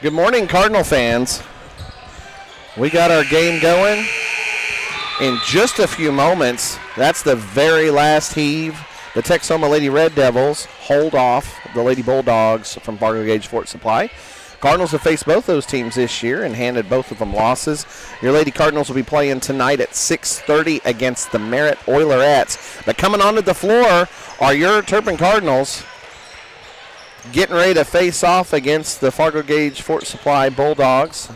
Good morning, Cardinal fans. We got our game going in just a few moments. That's the very last heave. The Texoma Lady Red Devils hold off the Lady Bulldogs from Fargo-Ft Supply. Cardinals have faced both those teams this year and handed both of them losses. Your Lady Cardinals will be playing tonight at 6:30 against the Merritt Oilerettes. But coming onto the floor are your Turpin Cardinals, getting ready to face off against the Fargo-Ft Supply Bulldogs.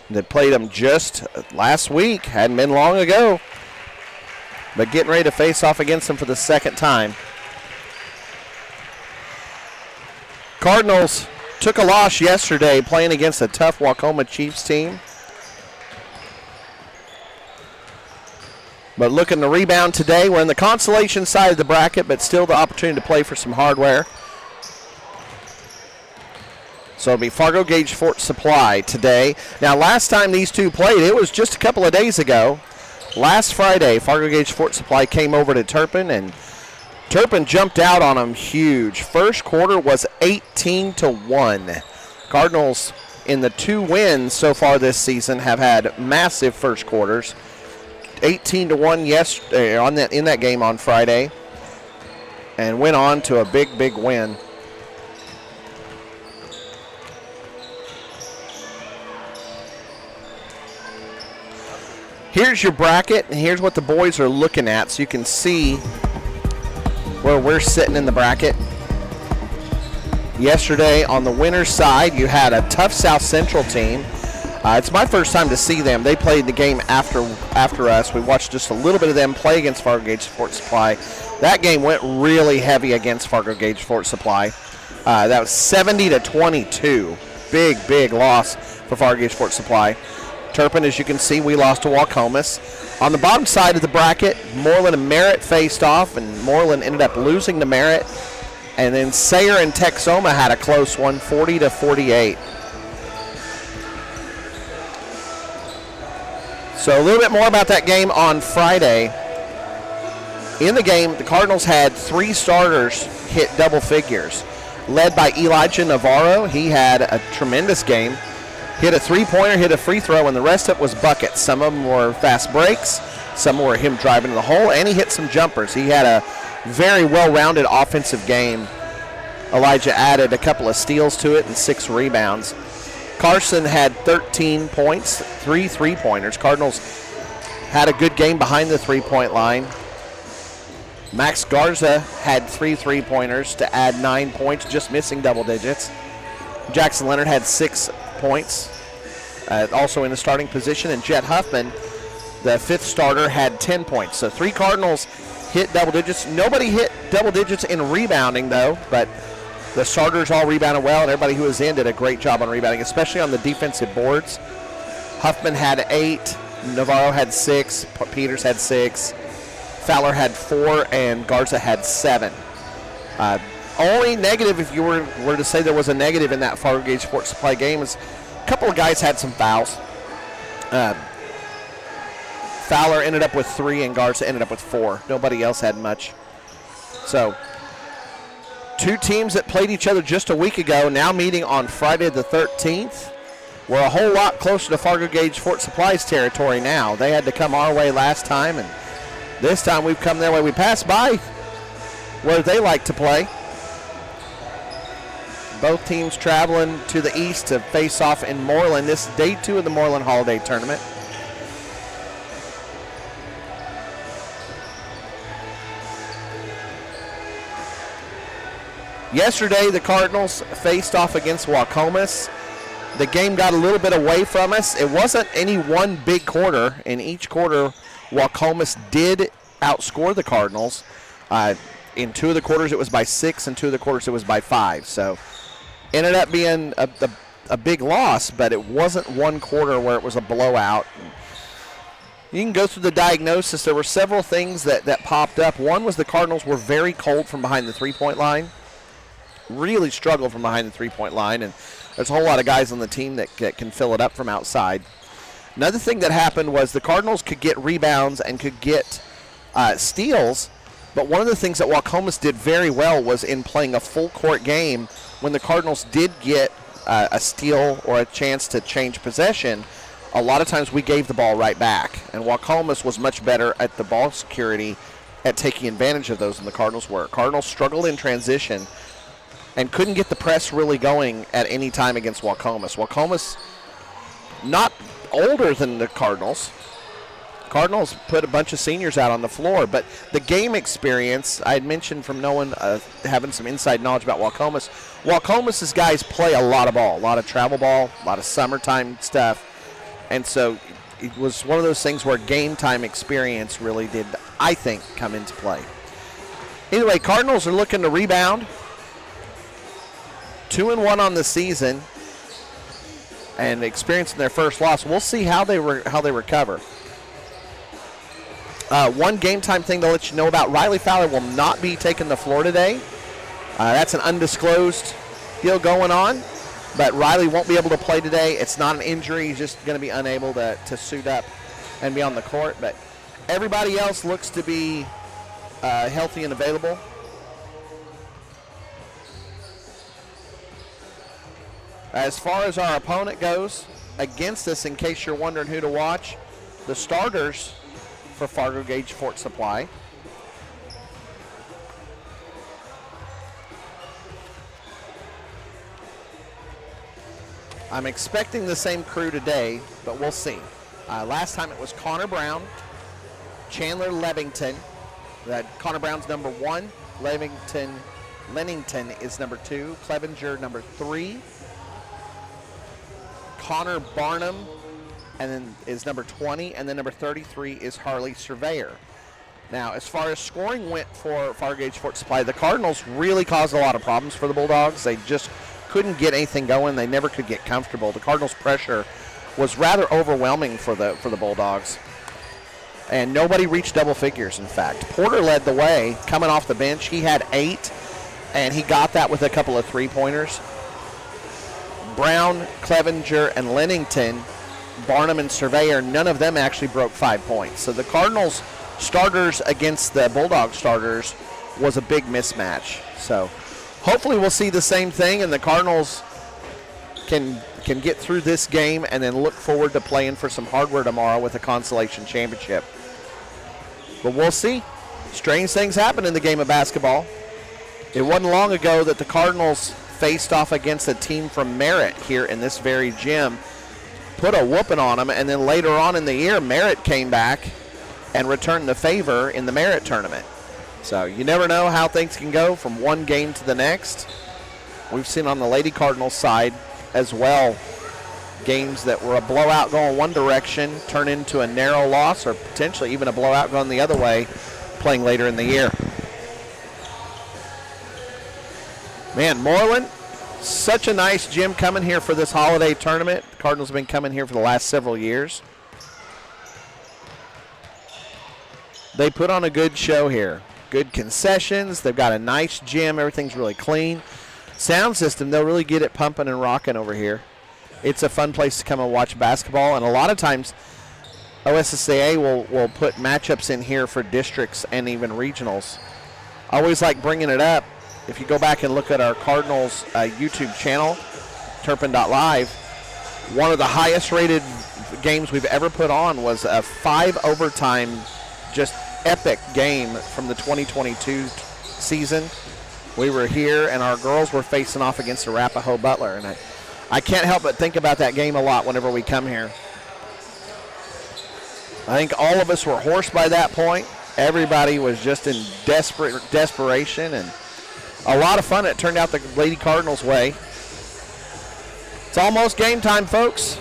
They played them just last week, hadn't been long ago, but getting ready to face off against them for the second time. Cardinals took a loss yesterday playing against a tough Waukoma Chiefs team, but looking to rebound today. We're in the consolation side of the bracket, but still the opportunity to play for some hardware. So it'll be Fargo-Ft Supply today. Now, last time these two played, it was just a couple of days ago. Last Friday, Fargo-Ft Supply came over to Turpin, and Turpin jumped out on them huge. First quarter was 18-1. Cardinals, in the 2 wins so far this season, have had massive first quarters. 18-1 in that game on Friday, and went on to a big win. Here's your bracket, and here's what the boys are looking at, so you can see where we're sitting in the bracket. Yesterday, on the winner's side, you had a tough South Central team. It's my first time to see them. They played the game after us. We watched just a little bit of them play against Fargo-Ft Supply. That game went really heavy against Fargo-Ft Supply. That was 70-22. Big loss for Fargo-Ft Supply. Turpin, as you can see, we lost to Waukomis. On the bottom side of the bracket, Moorland and Merritt faced off, and Moorland ended up losing to Merritt. And then Sayre and Texoma had a close one, 40-48. So a little bit more about that game on Friday. In the game, the Cardinals had 3 starters hit double figures, led by Elijah Navarro. He had a tremendous game. Hit a 3-pointer, hit a free throw, and the rest of it was buckets. Some of them were fast breaks, some were him driving to the hole, and he hit some jumpers. He had a very well-rounded offensive game. Elijah added a couple of steals to it and 6 rebounds. Carson had 13 points, 3 3-pointers. Cardinals had a good game behind the 3-point line. Max Garza had 3 3-pointers to add 9 points, just missing double digits. Jackson Leonard had 6 points, also in the starting position, and Jet Huffman, the 5th starter, had 10 points. So 3 Cardinals hit double digits. Nobody hit double digits in rebounding, though, but the starters all rebounded well, and everybody who was in did a great job on rebounding, especially on the defensive boards. Huffman had 8, Navarro had 6, Peters had 6, Fowler had 4, and Garza had 7. Only negative, if you were to say there was a negative in that Fargo-Ft Supply game, is a couple of guys had some fouls. Fowler ended up with 3 and Garza ended up with 4. Nobody else had much. So 2 teams that played each other just a week ago now meeting on Friday the 13th. We're a whole lot closer to Fargo-Ft Supply's territory now. They had to come our way last time, and this time we've come their way. We passed by where they like to play. Both teams traveling to the east to face off in Moorland. This is day 2 of the Moorland Holiday Tournament. Yesterday, the Cardinals faced off against Waukomis. The game got a little bit away from us. It wasn't any one big quarter. In each quarter, Waukomis did outscore the Cardinals. In 2 of the quarters, it was by 6. In 2 of the quarters, it was by 5. So ended up being a big loss, but it wasn't one quarter where it was a blowout. You can go through the diagnosis. There were several things that popped up. One was the Cardinals were very cold from behind the 3-point line. Really struggled from behind the 3-point line, and there's a whole lot of guys on the team that can fill it up from outside. Another thing that happened was the Cardinals could get rebounds and could get steals, but one of the things that Waukomis did very well was in playing a full court game. When the Cardinals did get a steal or a chance to change possession, a lot of times we gave the ball right back. And Waukomis was much better at the ball security, at taking advantage of those than the Cardinals were. Cardinals struggled in transition and couldn't get the press really going at any time against Waukomis. Waukomis, not older than the Cardinals. Cardinals put a bunch of seniors out on the floor, but the game experience, I had mentioned from knowing, having some inside knowledge about Waukomis. Waukomis' guys play a lot of ball, a lot of travel ball, a lot of summertime stuff, and so it was one of those things where game time experience really did, I think, come into play. Anyway, Cardinals are looking to rebound. 2-1 on the season, and experiencing their first loss. We'll see how they recover. One game time thing to let you know about: Riley Fowler will not be taking the floor today. That's an undisclosed deal going on, but Riley won't be able to play today. It's not an injury; he's just going to be unable to suit up and be on the court. But everybody else looks to be healthy and available. As far as our opponent goes against us, in case you're wondering who to watch, the starters for Fargo-Ft Supply. I'm expecting the same crew today, but we'll see. Last time it was Connor Brown, Chandler Levington. Connor Brown's number 1, Lennington is number 2, Clevenger number 3, Connor Barnum and then is number 20, and then number 33 is Harley Surveyor. Now, as far as scoring went for Fargo-Ft Supply, the Cardinals really caused a lot of problems for the Bulldogs. They just couldn't get anything going. They never could get comfortable. The Cardinals' pressure was rather overwhelming for the Bulldogs. And nobody reached double figures, in fact. Porter led the way coming off the bench. He had 8, and he got that with a couple of three-pointers. Brown, Clevenger, and Lennington, Barnum and Surveyor, none of them actually broke 5 points. So the Cardinals starters against the Bulldog starters was a big mismatch. So hopefully we'll see the same thing, and the Cardinals can get through this game and then look forward to playing for some hardware tomorrow with a consolation championship. But we'll see. Strange things happen in the game of basketball. It wasn't long ago that the Cardinals faced off against a team from Merritt here in this very gym, put a whooping on them, and then later on in the year, Merritt came back and returned the favor in the Merritt tournament. So you never know how things can go from one game to the next. We've seen on the Lady Cardinals side as well, games that were a blowout going one direction turn into a narrow loss, or potentially even a blowout going the other way playing later in the year. Man, Moreland, such a nice gym coming here for this holiday tournament. The Cardinals have been coming here for the last several years. They put on a good show here. Good concessions. They've got a nice gym. Everything's really clean. Sound system, they'll really get it pumping and rocking over here. It's a fun place to come and watch basketball, and a lot of times OSSAA will put matchups in here for districts and even regionals. I always like bringing it up. If you go back and look at our Cardinals YouTube channel, Turpin.live, one of the highest rated games we've ever put on was a 5 overtime, just epic game from the 2022 season. We were here, and our girls were facing off against Arapahoe Butler, and I can't help but think about that game a lot whenever we come here. I think all of us were hoarse by that point. Everybody was just in desperation, and a lot of fun. It turned out the Lady Cardinals' way. It's almost game time, folks.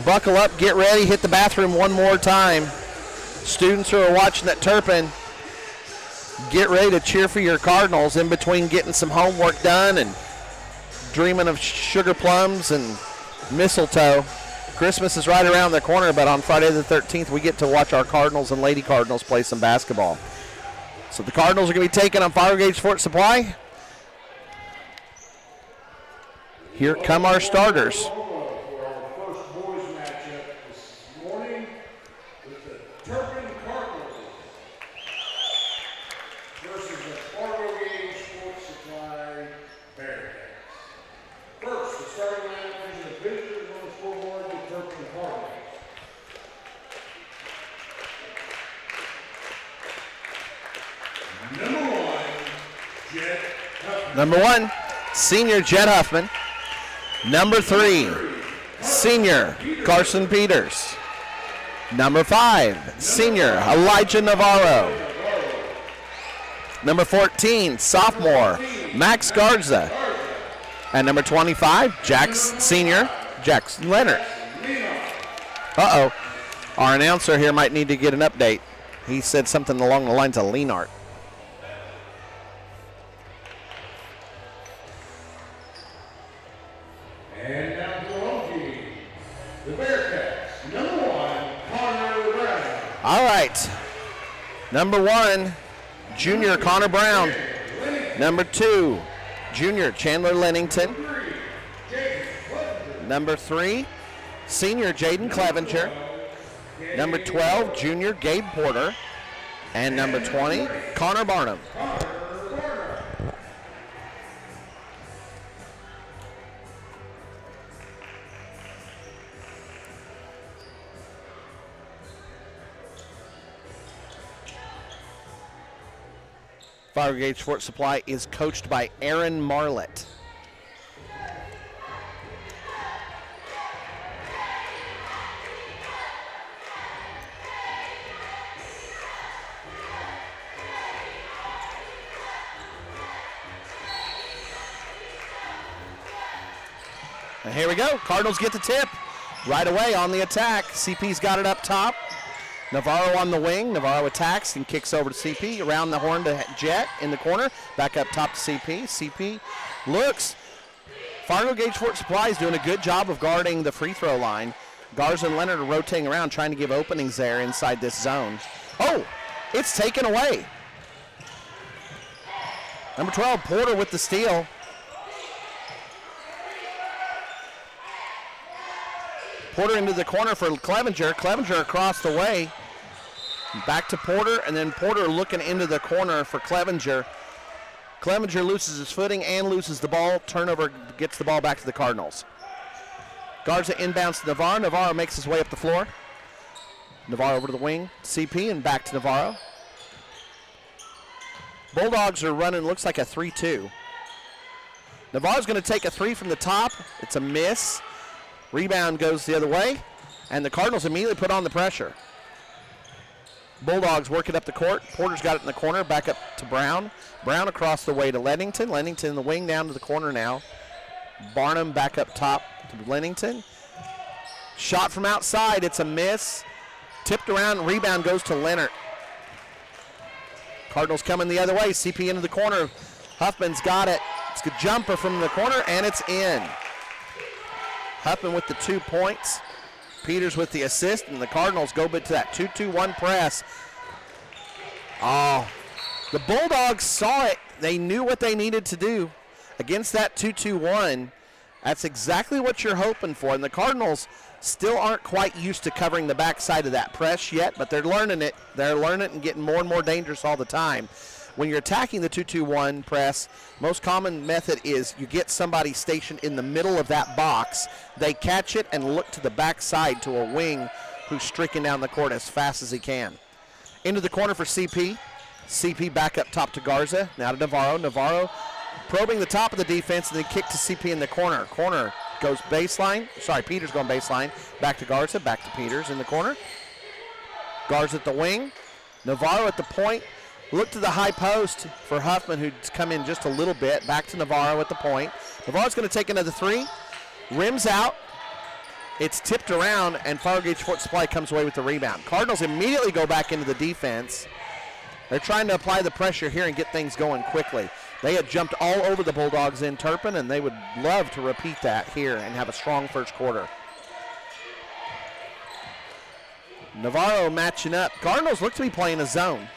Buckle up, get ready, hit the bathroom one more time. Students who are watching at Turpin, get ready to cheer for your Cardinals in between getting some homework done and dreaming of sugar plums and mistletoe. Christmas is right around the corner, but on Friday the 13th, we get to watch our Cardinals and Lady Cardinals play some basketball. So the Cardinals are going to be taking on Fargo-Ft Supply. Here come our starters. For our first boys matchup this morning with the Turpin Cardinals versus the Fargo-Ft Supply Bearcats. First, Number 1, senior Jed Huffman. Number 3, senior Carson Peters. Number 5, senior Elijah Navarro. Number 14, sophomore Max Garza. And number 25, senior Jackson Leonard. Uh-oh. Our announcer here might need to get an update. He said something along the lines of Leonard. And now belonging the Bearcats, number 1, Connor Brown. All right. Number 1, junior Connor Brown. Number 2, junior Chandler Lennington. Number 3, senior Jaden Clevenger. Number 12, junior Gabe Porter. And number 20, Connor Barnum. Fargo-Ft Sports Supply is coached by Aaron Marlett. And here we go. Cardinals get the tip right away on the attack. CP's got it up top. Navarro on the wing. Navarro attacks and kicks over to CP. Around the horn to Jet in the corner. Back up top to CP. CP looks. Fargo-Ft Sports Supply is doing a good job of guarding the free throw line. Garza and Leonard are rotating around trying to give openings there inside this zone. Oh, it's taken away. Number 12, Porter with the steal. Porter into the corner for Clevenger. Clevenger across the way. Back to Porter, and then Porter looking into the corner for Clevenger. Clevenger loses his footing and loses the ball. Turnover gets the ball back to the Cardinals. Garza inbounds to Navarro. Navarro makes his way up the floor. Navarro over to the wing. CP and back to Navarro. Bulldogs are running, looks like a 3-2. Navarro's going to take a 3 from the top. It's a miss. Rebound goes the other way, and the Cardinals immediately put on the pressure. Bulldogs work it up the court. Porter's got it in the corner, back up to Brown. Brown across the way to Lennington. Lennington in the wing down to the corner now. Barnum back up top to Lennington. Shot from outside, it's a miss. Tipped around, rebound goes to Leonard. Cardinals coming the other way. CP into the corner. Huffman's got it. It's a jumper from the corner, and it's in. Huffman with the 2 points. Peters with the assist, and the Cardinals go to that 2-2-1 press. Oh, the Bulldogs saw it. They knew what they needed to do against that 2-2-1. That's exactly what you're hoping for, and the Cardinals still aren't quite used to covering the backside of that press yet, but they're learning it. They're learning it and getting more and more dangerous all the time. When you're attacking the 2-2-1 press, most common method is you get somebody stationed in the middle of that box. They catch it and look to the backside to a wing who's streaking down the court as fast as he can. Into the corner for CP. CP back up top to Garza. Now to Navarro. Navarro probing the top of the defense and then kick to CP in the corner. Corner goes baseline. Sorry, Peters going baseline. Back to Garza. Back to Peters in the corner. Garza at the wing. Navarro at the point. Look to the high post for Huffman, who's come in just a little bit. Back to Navarro at the point. Navarro's going to take another 3. Rims out. It's tipped around, and Fargo-Ft Sports Supply comes away with the rebound. Cardinals immediately go back into the defense. They're trying to apply the pressure here and get things going quickly. They had jumped all over the Bulldogs in Turpin, and they would love to repeat that here and have a strong first quarter. Navarro matching up. Cardinals look to be playing a zone.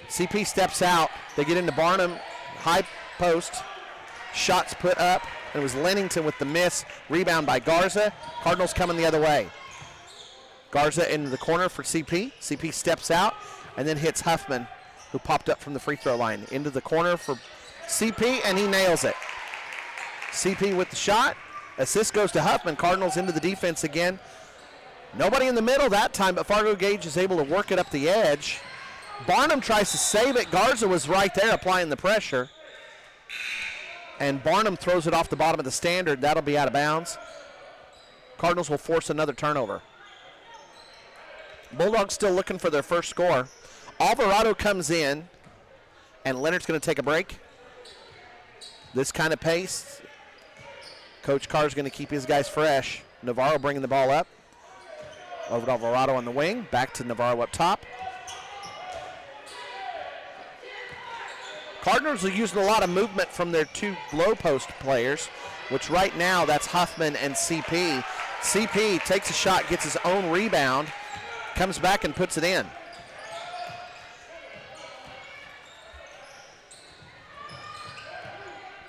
CP steps out. They get into Barnum. High post. Shots put up. It was Lennington with the miss. Rebound by Garza. Cardinals coming the other way. Garza into the corner for CP. CP steps out and then hits Huffman, who popped up from the free throw line. Into the corner for CP, and he nails it. CP with the shot. Assist goes to Huffman. Cardinals into the defense again. Nobody in the middle that time, but Fargo-Gage is able to work it up the edge. Barnum tries to save it. Garza was right there applying the pressure. And Barnum throws it off the bottom of the standard. That'll be out of bounds. Cardinals will force another turnover. Bulldogs still looking for their first score. Alvarado comes in, and Leonard's going to take a break. This kind of pace, Coach Carr's going to keep his guys fresh. Navarro bringing the ball up. Over to Alvarado on the wing. Back to Navarro up top. Cardinals are using a lot of movement from their two low post players, which right now that's Huffman and CP. CP takes a shot, gets his own rebound, comes back and puts it in.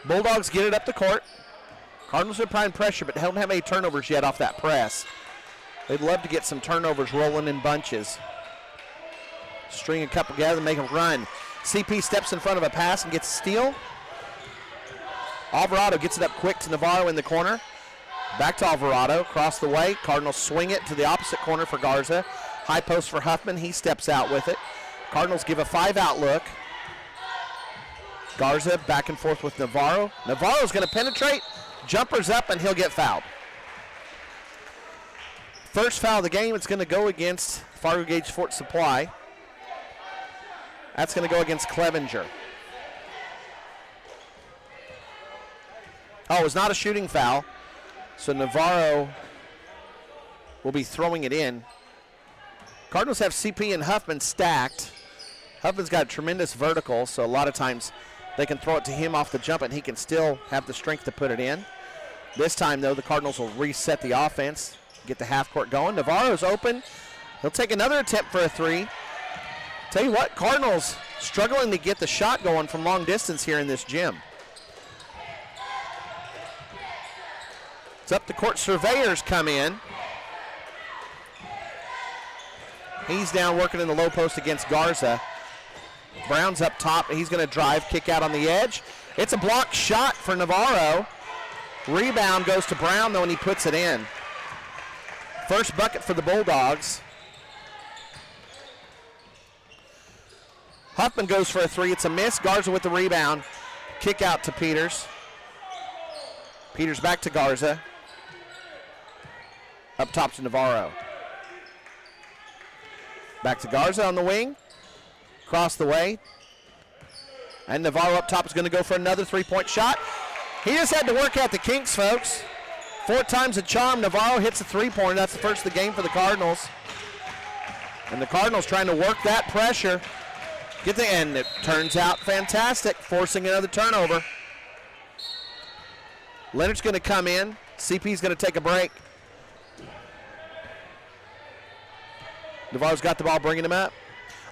Bulldogs get it up the court. Cardinals are applying pressure, but don't have any turnovers yet off that press. They'd love to get some turnovers rolling in bunches. String a couple together and make them run. CP steps in front of a pass and gets a steal. Alvarado gets it up quick to Navarro in the corner. Back to Alvarado, across the way. Cardinals swing it to the opposite corner for Garza. High post for Huffman, he steps out with it. Cardinals give a 5-out look. Garza back and forth with Navarro. Navarro's going to penetrate, jumpers up, and he'll get fouled. First foul of the game, it's going to go against Fargo-Ft Supply. That's going to go against Clevenger. Oh, it was not a shooting foul. So Navarro will be throwing it in. Cardinals have CP and Huffman stacked. Huffman's got a tremendous vertical, so a lot of times they can throw it to him off the jump and he can still have the strength to put it in. This time, though, the Cardinals will reset the offense, get the half court going. Navarro's open. He'll take another attempt for a three. Tell you what, Cardinals struggling to get the shot going from long distance here in this gym. It's up the court. Surveyors come in. He's down working in the low post against Garza. Brown's up top. He's going to drive, kick out on the edge. It's a blocked shot for Navarro. Rebound goes to Brown, though, and he puts it in. First bucket for the Bulldogs. Huffman goes for a three. It's a miss. Garza with the rebound. Kick out to Peters. Peters back to Garza. Up top to Navarro. Back to Garza on the wing. Across the way. And Navarro up top is going to go for another three-point shot. He just had to work out the kinks, folks. 4 times a charm. Navarro hits a three-pointer. That's the first of the game for the Cardinals. And the Cardinals trying to work that pressure. And it turns out fantastic, forcing another turnover. Leonard's going to come in. CP's going to take a break. Navarro's got the ball, bringing him up.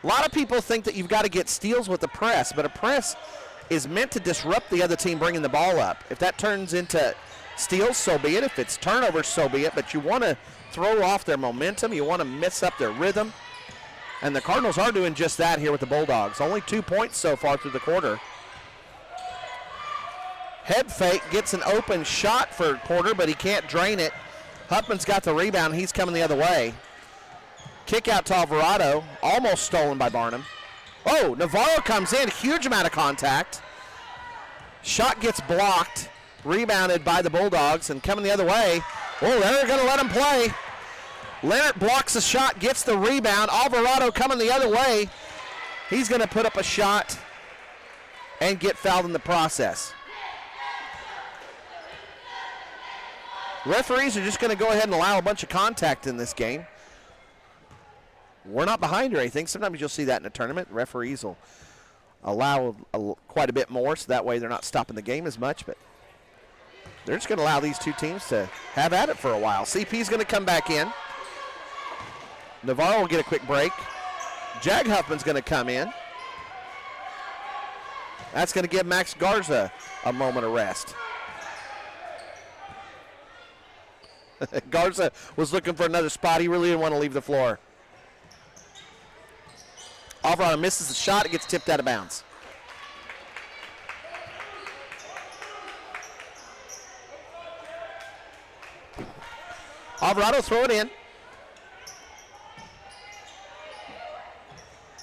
A lot of people think that you've got to get steals with the press, but a press is meant to disrupt the other team bringing the ball up. If that turns into steals, so be it. If it's turnovers, so be it. But you want to throw off their momentum. You want to mess up their rhythm. And the Cardinals are doing just that here with the Bulldogs. Only 2 points so far through the quarter. Head fake gets an open shot for Porter, but he can't drain it. Huffman's got the rebound. He's coming the other way. Kick out to Alvarado. Almost stolen by Barnum. Oh, Navarro comes in. Huge amount of contact. Shot gets blocked. Rebounded by the Bulldogs and coming the other way. Oh, they're going to let him play. Leonard blocks the shot, gets the rebound. Alvarado coming the other way. He's going to put up a shot and get fouled in the process. Referees are just going to go ahead and allow a bunch of contact in this game. We're not behind or anything. Sometimes you'll see that in a tournament. Referees will allow quite a bit more, so that way they're not stopping the game as much. But they're just going to allow these two teams to have at it for a while. CP's going to come back in. Navarro will get a quick break. Jag Huffman's going to come in. That's going to give Max Garza a moment of rest. Garza was looking for another spot. He really didn't want to leave the floor. Alvarado misses the shot. It gets tipped out of bounds. Alvarado throw it in.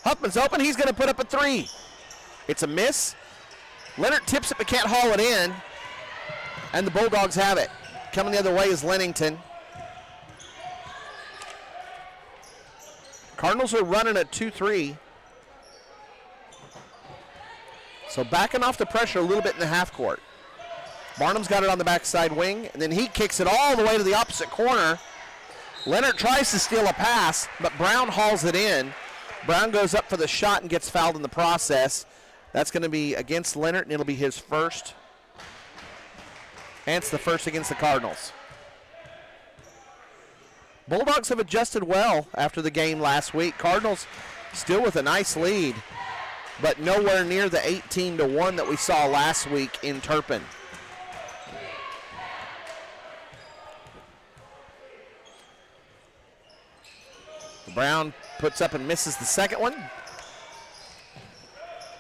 Huffman's open. He's going to put up a three. It's a miss. Leonard tips it but can't haul it in, and the Bulldogs have it. Coming the other way is Lennington. Cardinals are running at 2-3. So backing off the pressure a little bit in the half court. Barnum's got it on the backside wing, and then he kicks it all the way to the opposite corner. Leonard tries to steal a pass, but Brown hauls it in. Brown goes up for the shot and gets fouled in the process. That's going to be against Leonard, and it'll be his first. And it's the first against the Cardinals. Bulldogs have adjusted well after the game last week. Cardinals still with a nice lead, but nowhere near the 18-1 that we saw last week in Turpin. Brown puts up and misses the second one.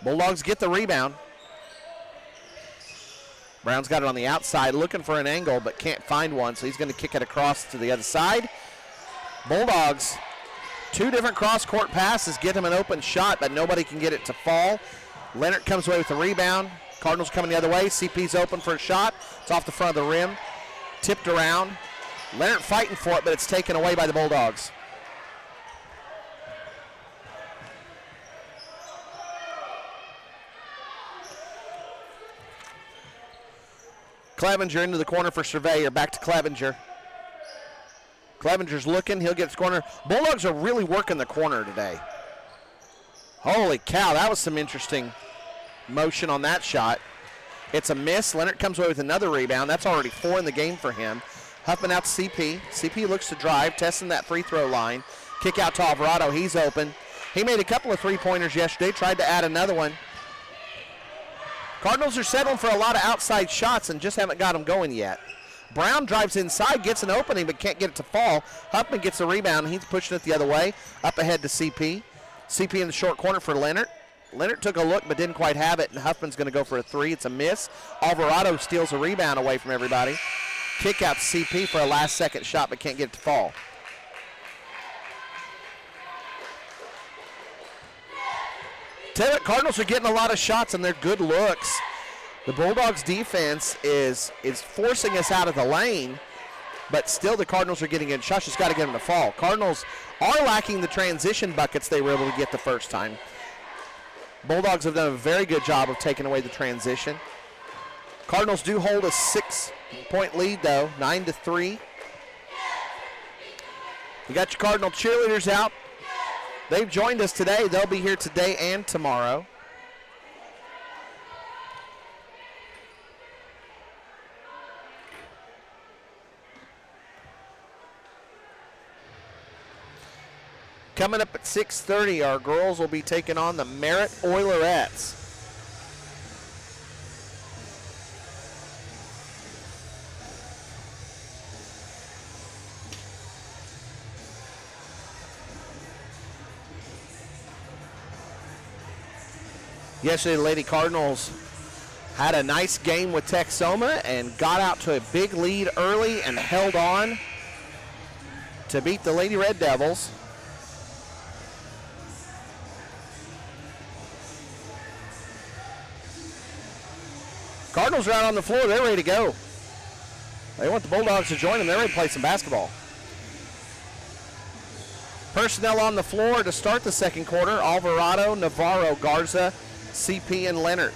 Bulldogs get the rebound. Brown's got it on the outside, looking for an angle, but can't find one, so he's going to kick it across to the other side. Bulldogs, 2 different cross-court passes, get him an open shot, but nobody can get it to fall. Leonard comes away with the rebound. Cardinals coming the other way. CP's open for a shot. It's off the front of the rim. Tipped around. Leonard fighting for it, but it's taken away by the Bulldogs. Clevenger into the corner for Surveyor. Back to Clevenger. Clevenger's looking. He'll get his corner. Bulldogs are really working the corner today. Holy cow, that was some interesting motion on that shot. It's a miss. Leonard comes away with another rebound. That's already 4 in the game for him. Huffman out to CP. CP looks to drive, testing that free throw line. Kick out to Alvarado. He's open. He made a couple of three-pointers yesterday. Tried to add another one. Cardinals are settling for a lot of outside shots and just haven't got them going yet. Brown drives inside, gets an opening, but can't get it to fall. Huffman gets the rebound, and he's pushing it the other way. Up ahead to CP. CP in the short corner for Leonard. Leonard took a look but didn't quite have it, and Huffman's going to go for a 3. It's a miss. Alvarado steals a rebound away from everybody. Kick out to CP for a last-second shot, but can't get it to fall. Tell you what, Cardinals are getting a lot of shots, and they're good looks. The Bulldogs' defense is forcing us out of the lane, but still the Cardinals are getting in shots. Just got to get them to fall. Cardinals are lacking the transition buckets they were able to get the first time. Bulldogs have done a very good job of taking away the transition. Cardinals do hold a 6-point lead, though, 9-3. You got your Cardinal cheerleaders out. They've joined us today. They'll be here today and tomorrow. Coming up at 6:30, our girls will be taking on the Merritt Oilerettes. Yesterday, the Lady Cardinals had a nice game with Texoma and got out to a big lead early and held on to beat the Lady Red Devils. Cardinals are out on the floor. They're ready to go. They want the Bulldogs to join them. They're ready to play some basketball. Personnel on the floor to start the second quarter. Alvarado, Navarro, Garza, CP, and Leonard.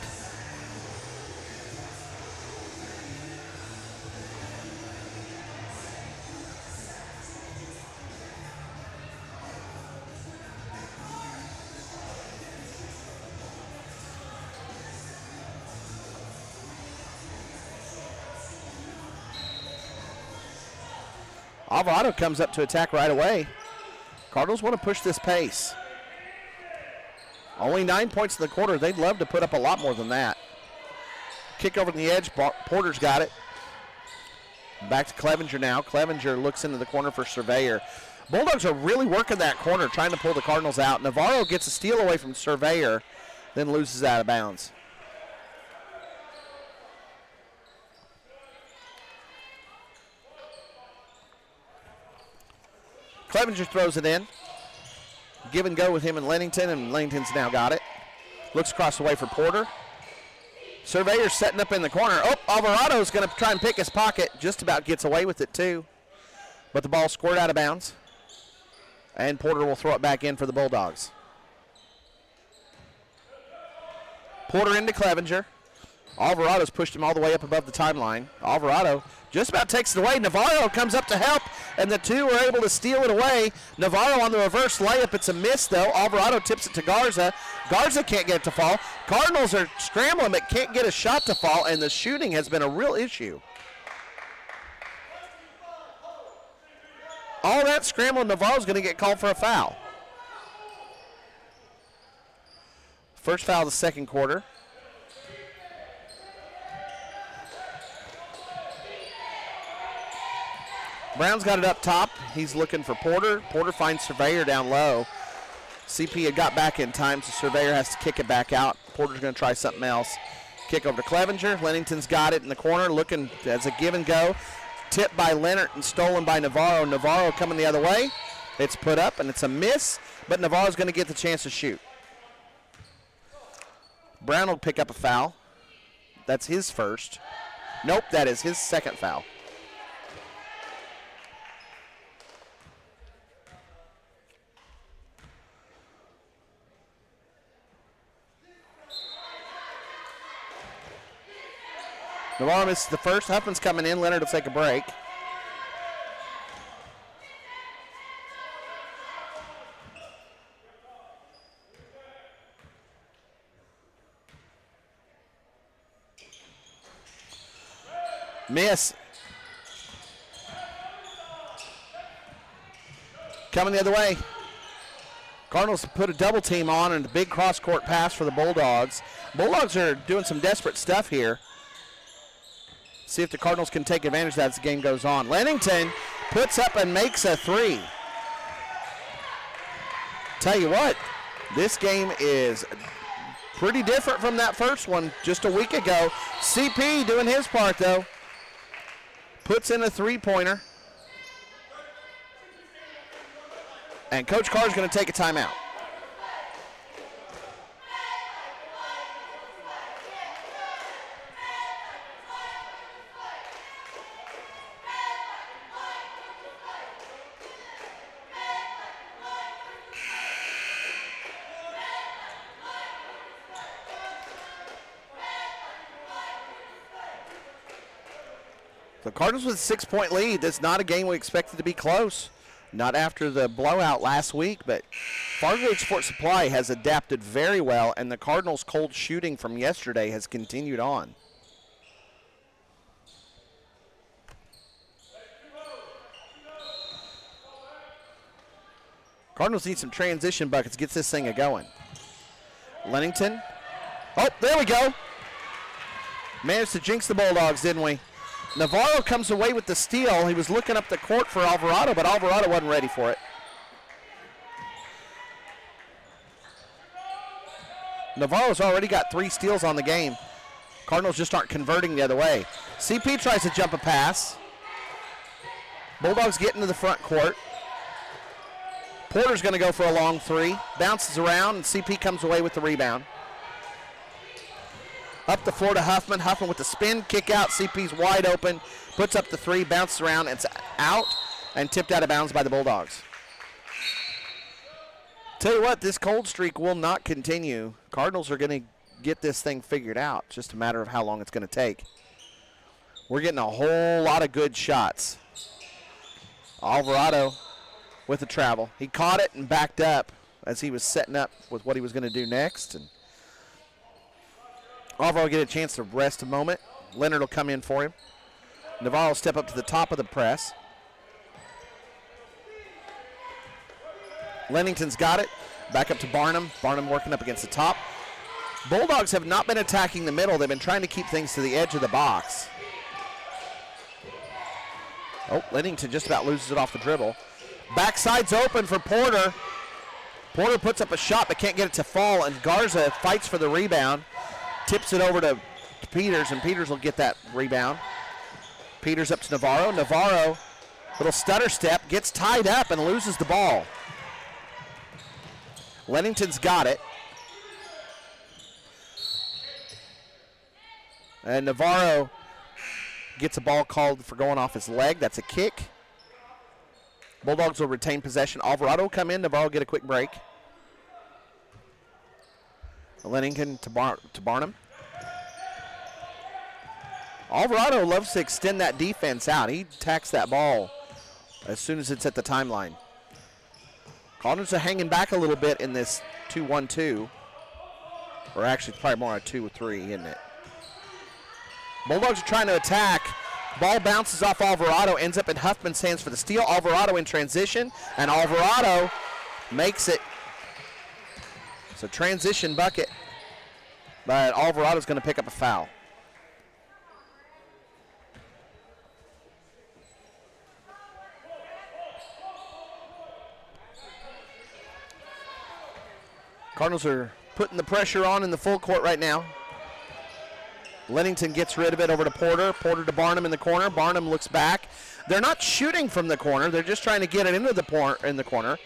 Alvarado comes up to attack right away. Cardinals want to push this pace. Only 9 points in the quarter. They'd love to put up a lot more than that. Kick over to the edge. Porter's got it. Back to Clevenger now. Clevenger looks into the corner for Surveyor. Bulldogs are really working that corner, trying to pull the Cardinals out. Navarro gets a steal away from Surveyor, then loses out of bounds. Clevenger throws it in. Give and go with him and Lennington Now got it. Looks across the way for Porter. Surveyor's setting up in the corner. Oh, Alvarado's going to try and pick his pocket. Just about gets away with it, too. But the ball squirted out of bounds. And Porter will throw it back in for the Bulldogs. Porter into Clevenger. Alvarado's pushed him all the way up above the timeline. Alvarado just about takes it away. Navarro comes up to help, and the two are able to steal it away. Navarro on the reverse layup. It's a miss, though. Alvarado tips it to Garza. Garza can't get it to fall. Cardinals are scrambling but can't get a shot to fall, and the shooting has been a real issue. All that scrambling, Navarro's going to get called for a foul. First foul of the second quarter. Brown's got it up top. He's looking for Porter. Porter finds Surveyor down low. CP had got back in time, so Surveyor has to kick it back out. Porter's going to try something else. Kick over to Clevenger. Lennington's got it in the corner, looking as a give and go. Tipped by Leonard and stolen by Navarro. Navarro coming the other way. It's put up, and it's a miss, but Navarro's going to get the chance to shoot. Brown will pick up a foul. That's his first. Nope, that is his second foul. Navarro misses the first. Huffman's coming in. Leonard will take a break. Miss. Coming the other way. Cardinals put a double team on and a big cross-court pass for the Bulldogs. Bulldogs are doing some desperate stuff here. See if the Cardinals can take advantage of that as the game goes on. Lennington puts up and makes a three. Tell you what, this game is pretty different from that first one just a week ago. CP doing his part, though. Puts in a three-pointer. And Coach Carr's going to take a timeout. The Cardinals with a 6-point lead. That's not a game we expected to be close. Not after the blowout last week, but Fargo-Ft Sports Supply has adapted very well, and the Cardinals' cold shooting from yesterday has continued on. Cardinals need some transition buckets. Gets this thing a-going. Lennington. Oh, there we go. Managed to jinx the Bulldogs, didn't we? Navarro comes away with the steal. He was looking up the court for Alvarado, but Alvarado wasn't ready for it. Navarro's already got 3 steals on the game. Cardinals just aren't converting the other way. CP tries to jump a pass. Bulldogs get into the front court. Porter's going to go for a long 3. Bounces around, and CP comes away with the rebound. Up the floor to Huffman. Huffman with the spin, kick out. CP's wide open. Puts up the 3, bounces around. It's out and tipped out of bounds by the Bulldogs. Tell you what, this cold streak will not continue. Cardinals are going to get this thing figured out. It's just a matter of how long it's going to take. We're getting a whole lot of good shots. Alvarado with the travel. He caught it and backed up as he was setting up with what he was going to do next. And Alvaro will get a chance to rest a moment. Leonard will come in for him. Navarro will step up to the top of the press. Lennington's got it. Back up to Barnum. Barnum working up against the top. Bulldogs have not been attacking the middle. They've been trying to keep things to the edge of the box. Oh, Lennington just about loses it off the dribble. Backside's open for Porter. Porter puts up a shot but can't get it to fall, and Garza fights for the rebound. Tips it over to Peters, and Peters will get that rebound. Peters up to Navarro. Navarro, little stutter step, gets tied up and loses the ball. Lennington's got it. And Navarro gets a ball called for going off his leg. That's a kick. Bulldogs will retain possession. Alvarado will come in. Navarro will get a quick break. Lennington to Barnum. Alvarado loves to extend that defense out. He attacks that ball as soon as it's at the timeline. Cardinals are hanging back a little bit in this 2-1-2. Or actually, it's probably more a 2-3, isn't it? Bulldogs are trying to attack. Ball bounces off Alvarado, ends up in Huffman's hands for the steal. Alvarado in transition, and Alvarado makes it. It's a transition bucket, but Alvarado's going to pick up a foul. Cardinals are putting the pressure on in the full court right now. Lennington gets rid of it over to Porter. Porter to Barnum in the corner. Barnum looks back. They're not shooting from the corner. They're just trying to get it into the corner.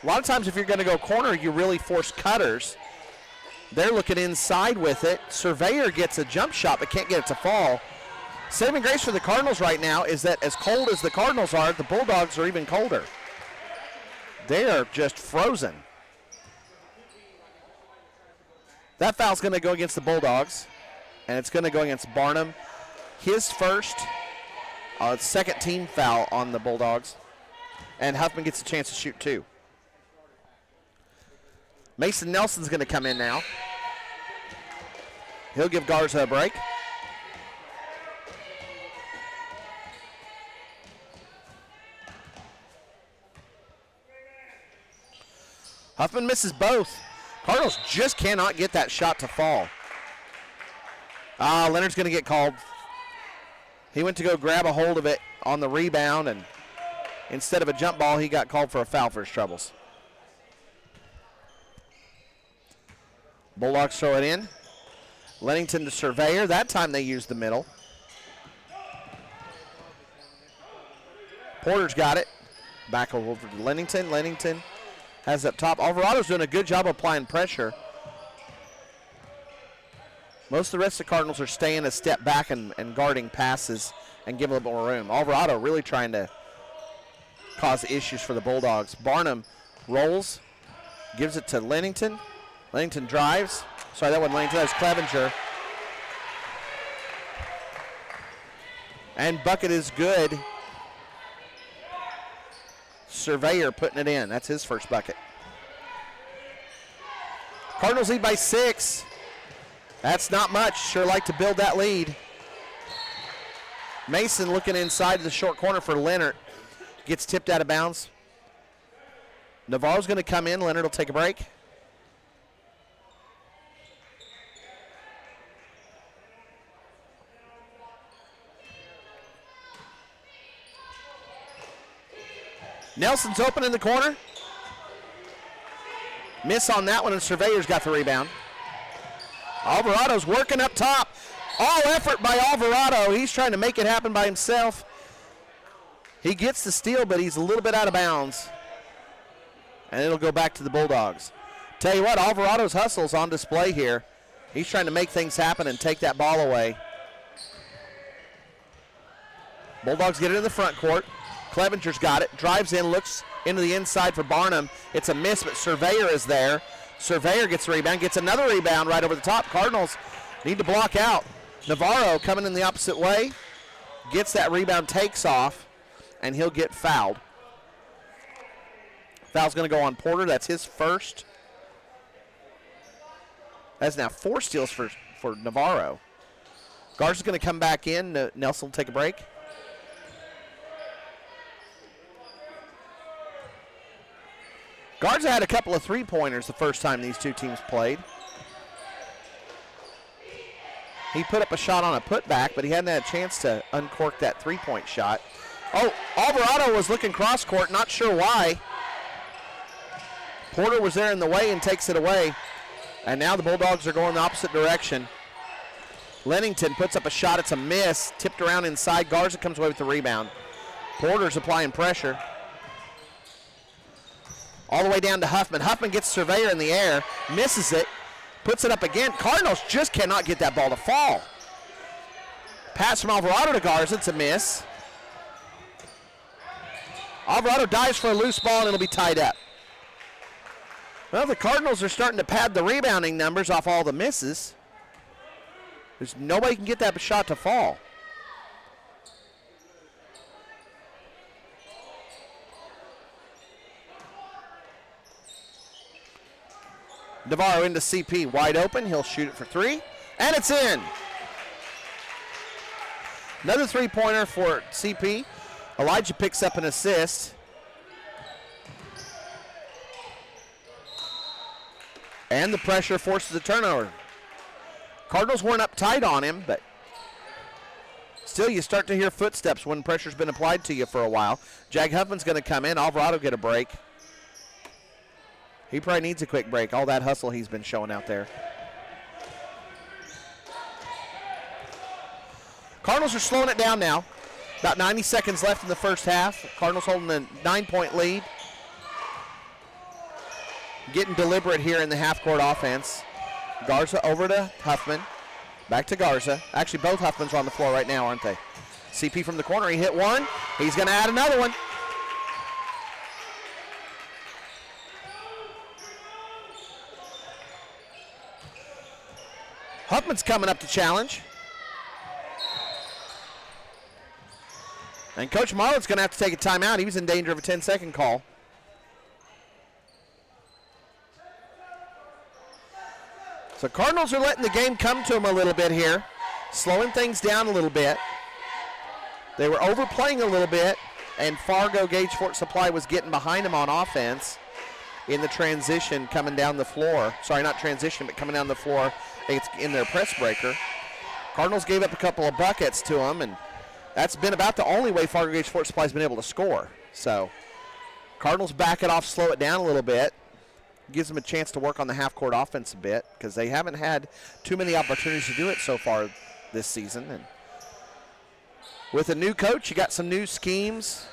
A lot of times if you're going to go corner, you really force cutters. They're looking inside with it. Surveyor gets a jump shot but can't get it to fall. Saving grace for the Cardinals right now is that as cold as the Cardinals are, the Bulldogs are even colder. They are just frozen. That foul's going to go against the Bulldogs, and it's going to go against Barnum. His first, second team foul on the Bulldogs, and Huffman gets a chance to shoot two. Mason Nelson's going to come in now. He'll give Garza a break. Huffman misses both. Cardinals just cannot get that shot to fall. Leonard's going to get called. He went to go grab a hold of it on the rebound, and instead of a jump ball, he got called for a foul for his troubles. Bulldogs throw it in. Lennington to Surveyor. That time they used the middle. Porter's got it. Back over to Lennington. Lennington has up top. Alvarado's doing a good job applying pressure. Most of the rest of the Cardinals are staying a step back and guarding passes and give a little more room. Alvarado really trying to cause issues for the Bulldogs. Barnum rolls, gives it to Lennington. Lennington drives. Sorry, that wasn't Lennington, that was Clevenger. And bucket is good. Surveyor putting it in. That's his first bucket. Cardinals lead by 6. That's not much. Sure like to build that lead. Mason looking inside the short corner for Leonard. Gets tipped out of bounds. Navarro's going to come in. Leonard will take a break. Nelson's open in the corner. Miss on that one, and Surveyor's got the rebound. Alvarado's working up top. All effort by Alvarado. He's trying to make it happen by himself. He gets the steal, but he's a little bit out of bounds. And it'll go back to the Bulldogs. Tell you what, Alvarado's hustle's on display here. He's trying to make things happen and take that ball away. Bulldogs get it in the front court. Clevenger's got it, drives in, looks into the inside for Barnum. It's a miss, but Surveyor is there. Surveyor gets the rebound, gets another rebound right over the top. Cardinals need to block out. Navarro coming in the opposite way, gets that rebound, takes off, and he'll get fouled. Foul's going to go on Porter. That's his first. That's now 4 steals for Navarro. Garza's going to come back in. Nelson will take a break. Garza had a couple of three-pointers the first time these two teams played. He put up a shot on a putback, but he hadn't had a chance to uncork that three-point shot. Oh, Alvarado was looking cross-court, not sure why. Porter was there in the way and takes it away. And now the Bulldogs are going the opposite direction. Lennington puts up a shot. It's a miss. Tipped around inside. Garza comes away with the rebound. Porter's applying pressure. All the way down to Huffman. Huffman gets Surveyor in the air, misses it. Puts it up again. Cardinals just cannot get that ball to fall. Pass from Alvarado to Garza. It's a miss. Alvarado dives for a loose ball, and it'll be tied up. Well, the Cardinals are starting to pad the rebounding numbers off all the misses. There's nobody can get that shot to fall. Navarro into CP, wide open. He'll shoot it for three, and it's in. Another three-pointer for CP. Elijah picks up an assist. And the pressure forces a turnover. Cardinals weren't up tight on him, but still you start to hear footsteps when pressure's been applied to you for a while. Jag Huffman's going to come in. Alvarado get a break. He probably needs a quick break. All that hustle he's been showing out there. Cardinals are slowing it down now. About 90 seconds left in the first half. Cardinals holding a 9-point lead. Getting deliberate here in the half-court offense. Garza over to Huffman. Back to Garza. Actually, both Huffmans are on the floor right now, aren't they? CP from the corner. He hit one. He's going to add another one. Huffman's coming up to challenge. And Coach Marlett's going to have to take a timeout. He was in danger of a 10-second call. So Cardinals are letting the game come to them a little bit here, slowing things down a little bit. They were overplaying a little bit, and Fargo-Gage Fort Supply was getting behind them on offense in the transition coming down the floor. Sorry, not transition, but coming down the floor. It's in their press breaker. Cardinals gave up a couple of buckets to them, and that's been about the only way Fargo-Gage Fort Supply has been able to score. So Cardinals back it off, slow it down a little bit. Gives them a chance to work on the half-court offense a bit because they haven't had too many opportunities to do it so far this season. And with a new coach, you got some new schemes,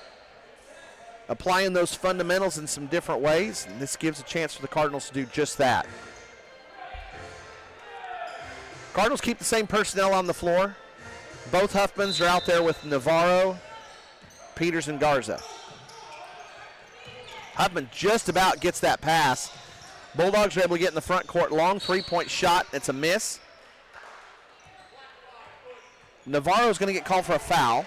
applying those fundamentals in some different ways, and this gives a chance for the Cardinals to do just that. Cardinals keep the same personnel on the floor. Both Huffmans are out there with Navarro, Peters, and Garza. Huffman just about gets that pass. Bulldogs are able to get in the front court. Long three-point shot. It's a miss. Navarro's going to get called for a foul.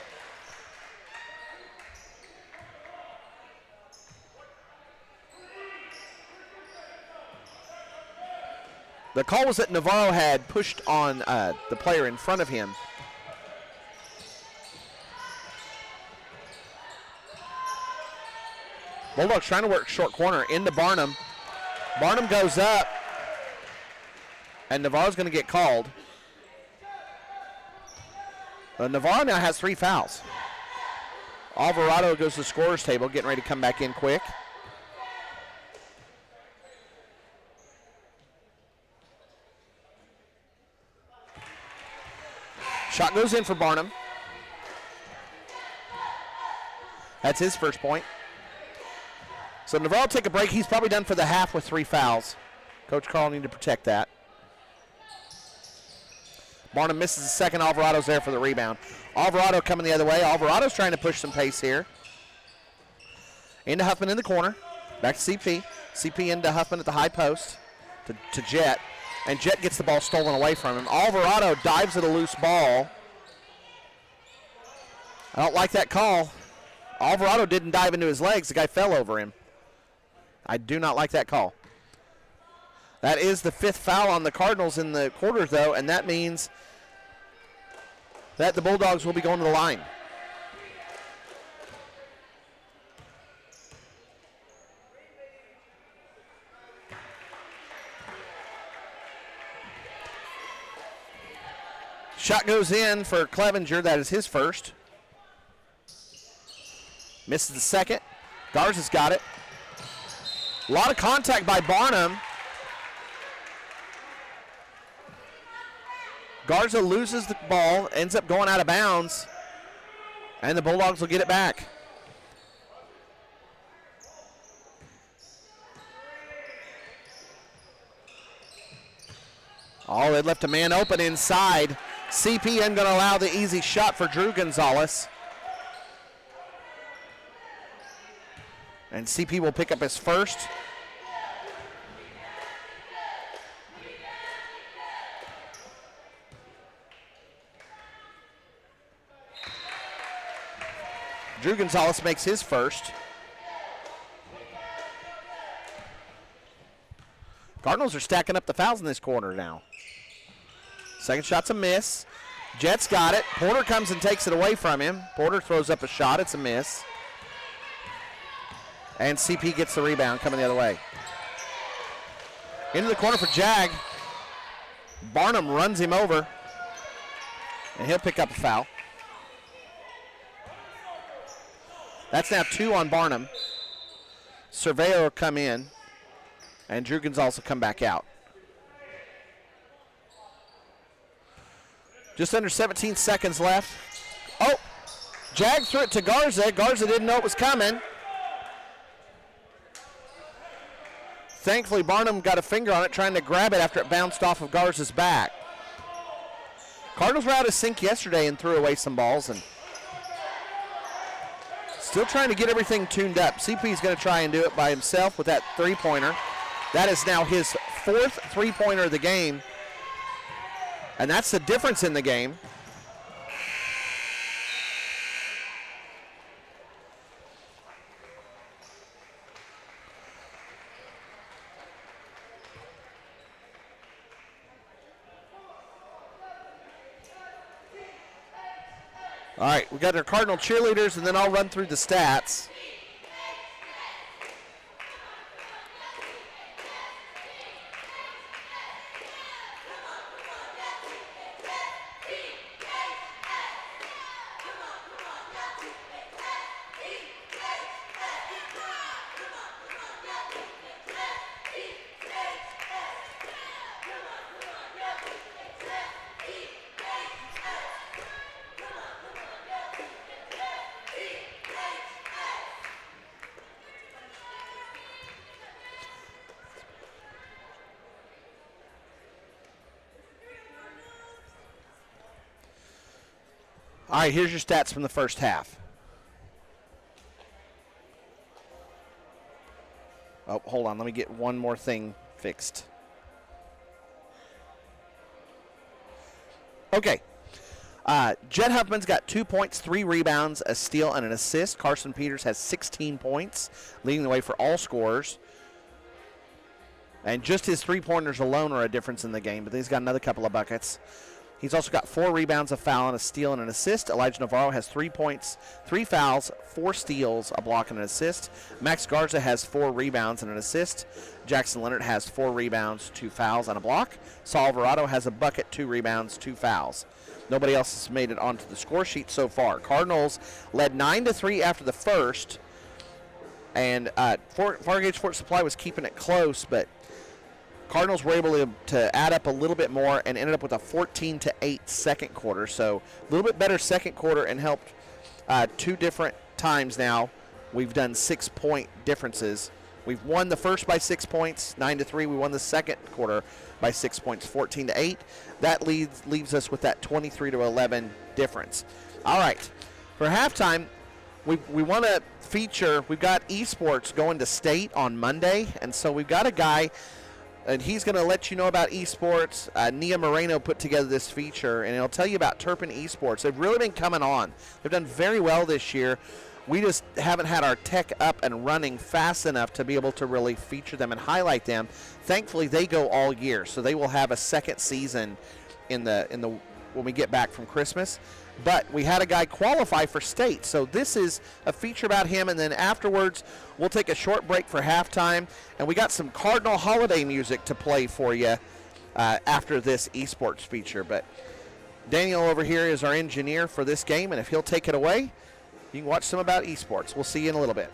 The call was that Navarro had pushed on the player in front of him. Bulldogs trying to work short corner into Barnum. Barnum goes up, and Navarro's going to get called. Navarro now has 3 fouls. Alvarado goes to the scorer's table, getting ready to come back in quick. Shot goes in for Barnum. That's his first point. So Navarro take a break. He's probably done for the half with 3 fouls. Coach Carl needed to protect that. Barnum misses the second. Alvarado's there for the rebound. Alvarado coming the other way. Alvarado's trying to push some pace here. Into Huffman in the corner. Back to CP. CP into Huffman at the high post to Jet. And Jet gets the ball stolen away from him. Alvarado dives at a loose ball. I don't like that call. Alvarado didn't dive into his legs. The guy fell over him. I do not like that call. That is the 5th foul on the Cardinals in the quarter, though, and that means that the Bulldogs will be going to the line. Shot goes in for Clevenger. That is his first. Misses the second. Garza's got it. A lot of contact by Barnum. Garza loses the ball, ends up going out of bounds, and the Bulldogs will get it back. Oh, they left a man open inside. CP isn't going to allow the easy shot for Drew Gonzalez. And CP will pick up his first. Drew Gonzalez makes his first. Cardinals are stacking up the fouls in this quarter now. Second shot's a miss. Jets got it. Porter comes and takes it away from him. Porter throws up a shot. It's a miss. And CP gets the rebound coming the other way. Into the corner for Jag. Barnum runs him over. And he'll pick up a foul. That's now 2 on Barnum. Surveyor will come in. And Drew Gonzalez will come back out. Just under 17 seconds left. Oh, Jag threw it to Garza. Garza didn't know it was coming. Thankfully, Barnum got a finger on it, trying to grab it after it bounced off of Garza's back. Cardinals were out of sync yesterday and threw away some balls, and still trying to get everything tuned up. CP is going to try and do it by himself with that three-pointer. That is now his 4th three-pointer of the game, and that's the difference in the game. All right, we got our Cardinal cheerleaders, and then I'll run through the stats. All right, here's your stats from the first half. Oh, hold on. Let me get one more thing fixed. Okay. Jet Huffman's got 2 points, 3 rebounds, a steal, and an assist. Carson Peters has 16 points, leading the way for all scorers. And just his three-pointers alone are a difference in the game, but he's got another couple of buckets. He's also got 4 rebounds, a foul, and a steal, and an assist. Elijah Navarro has 3 points, 3 fouls, 4 steals, a block, and an assist. Max Garza has 4 rebounds and an assist. Jackson Leonard has 4 rebounds, 2 fouls, and a block. Saul Alvarado has a bucket, 2 rebounds, 2 fouls. Nobody else has made it onto the score sheet so far. Cardinals led 9-3 after the first, and Fargo-Ft Fort Supply was keeping it close, but Cardinals were able to add up a little bit more and ended up with a 14-8 second quarter. So a little bit better second quarter and helped 2 different times now. We've done 6-point differences. We've won the first by 6 points, 9-3. We won the second quarter by 6 points, 14-8. That leaves us with that 23-11 difference. All right, for halftime, we want to feature. We've got esports going to state on Monday, and so we've got a guy. And he's going to let you know about esports. Nia Moreno put together this feature, and he'll tell you about Turpin esports. They've really been coming on. They've done very well this year. We just haven't had our tech up and running fast enough to be able to really feature them and highlight them. Thankfully, they go all year, so they will have a second season in the when we get back from Christmas. But we had a guy qualify for state, so this is a feature about him, and then afterwards we'll take a short break for halftime, and we got some Cardinal holiday music to play for you after this esports feature. But Daniel over here is our engineer for this game, and if he'll take it away, you can watch some about esports. We'll see you in a little bit.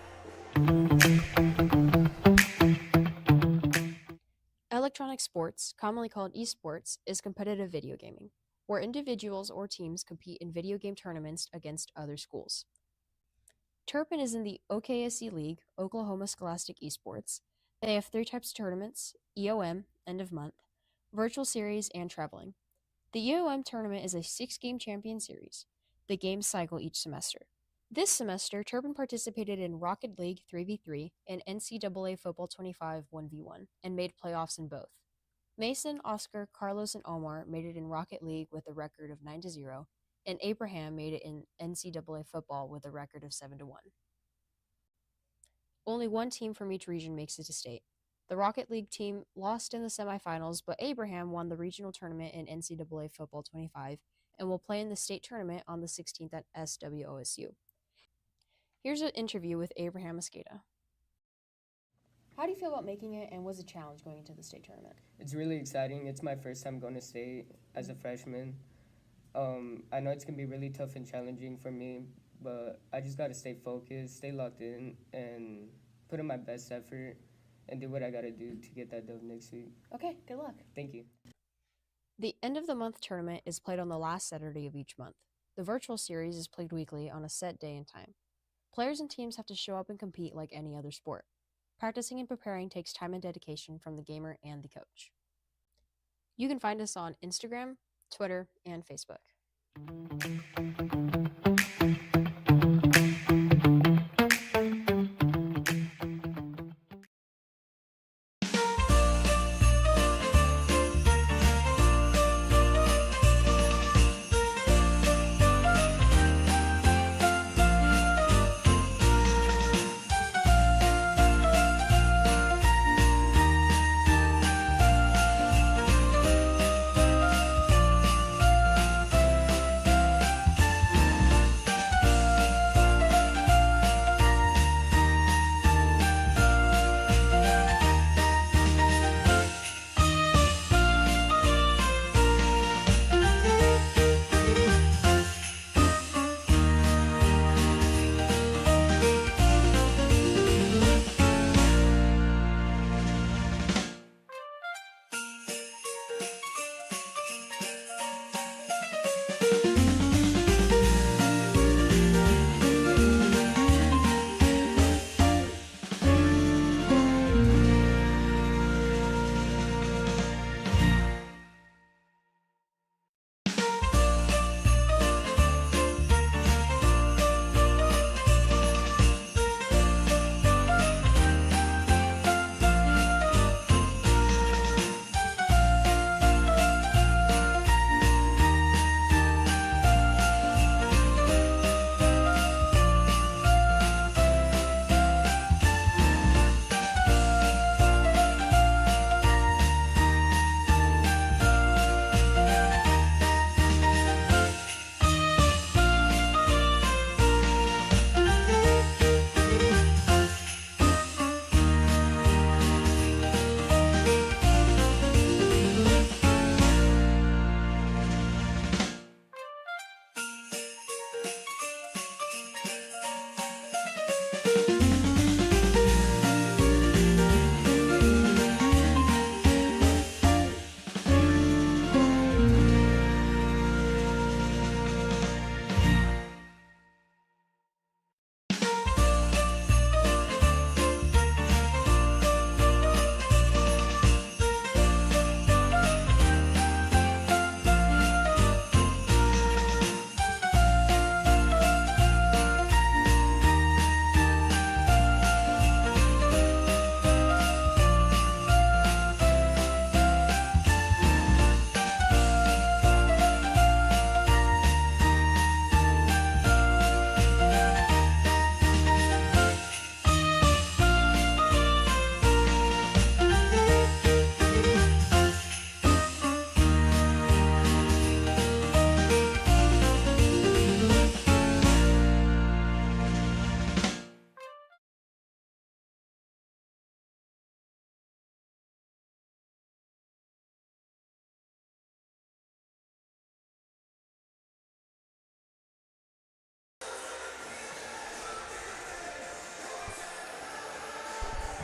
Electronic sports, commonly called esports, is competitive video gaming, where individuals or teams compete in video game tournaments against other schools. Turpin is in the OKSE League, Oklahoma Scholastic Esports. They have 3 types of tournaments: EOM, end of month, virtual series, and traveling. The UOM tournament is a 6-game champion series. The games cycle each semester. This semester, Turpin participated in Rocket League 3v3 and NCAA Football 25 1v1 and made playoffs in both. Mason, Oscar, Carlos, and Omar made it in Rocket League with a record of 9-0, and Abraham made it in NCAA football with a record of 7-1. Only one team from each region makes it to state. The Rocket League team lost in the semifinals, but Abraham won the regional tournament in NCAA Football 25 and will play in the state tournament on the 16th at SWOSU. Here's an interview with Abraham Mosqueda. How do you feel about making it, and was it a challenge going into the state tournament? It's really exciting. It's my first time going to state as a freshman. I know it's going to be really tough and challenging for me, but I just got to stay focused, stay locked in, and put in my best effort and do what I got to do to get that dub next week. Okay, good luck. Thank you. The end of the month tournament is played on the last Saturday of each month. The virtual series is played weekly on a set day and time. Players and teams have to show up and compete like any other sport. Practicing and preparing takes time and dedication from the gamer and the coach. You can find us on Instagram, Twitter, and Facebook.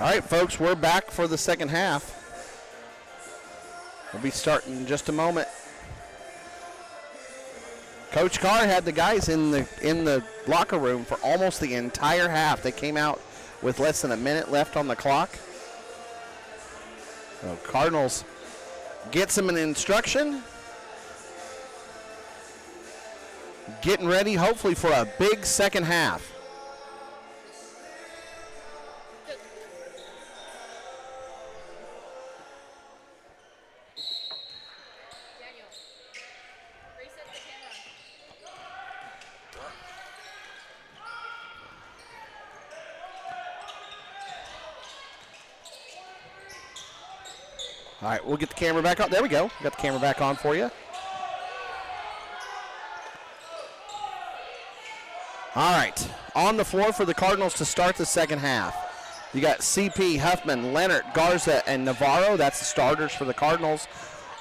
All right, folks, we're back for the second half. We'll be starting in just a moment. Coach Carr had the guys in the locker room for almost the entire half. They came out with less than a minute left on the clock. So Cardinals Gets him an instruction. Getting ready, hopefully, for a big second half. All right, we'll get the camera back on. There we go. Got the camera back on for you. All right, on the floor for the Cardinals to start the second half. You got CP, Huffman, Leonard, Garza, and Navarro. That's the starters for the Cardinals.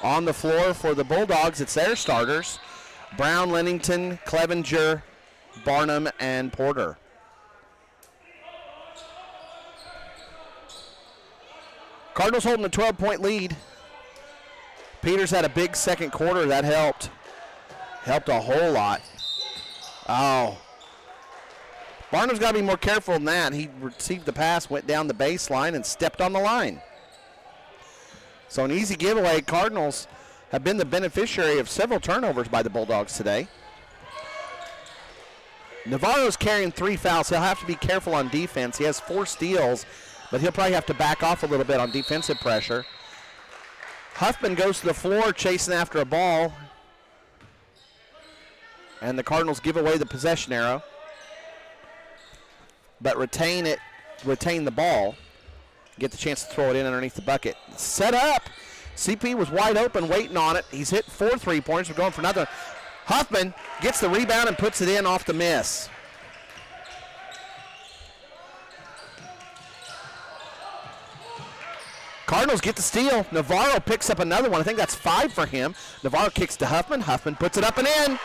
On the floor for the Bulldogs, it's their starters. Brown, Lennington, Clevenger, Barnum, and Porter. Cardinals holding a 12-point lead. Peters had a big second quarter. That helped. Helped a whole lot. Oh. Barnum's got to be more careful than that. He received the pass, went down the baseline, and stepped on the line. So an easy giveaway. Cardinals have been the beneficiary of several turnovers by the Bulldogs today. Navarro's carrying 3 fouls. He'll have to be careful on defense. He has 4 steals, but he'll probably have to back off a little bit on defensive pressure. Huffman goes to the floor chasing after a ball, and the Cardinals give away the possession arrow, but retain the ball, get the chance to throw it in underneath the bucket. Set up. CP was wide open waiting on it. He's hit 4 3-pointers. We're going for another. Huffman gets the rebound and puts it in off the miss. Cardinals get the steal. Navarro picks up another one. I think that's 5 for him. Navarro kicks to Huffman. Huffman puts it up and in.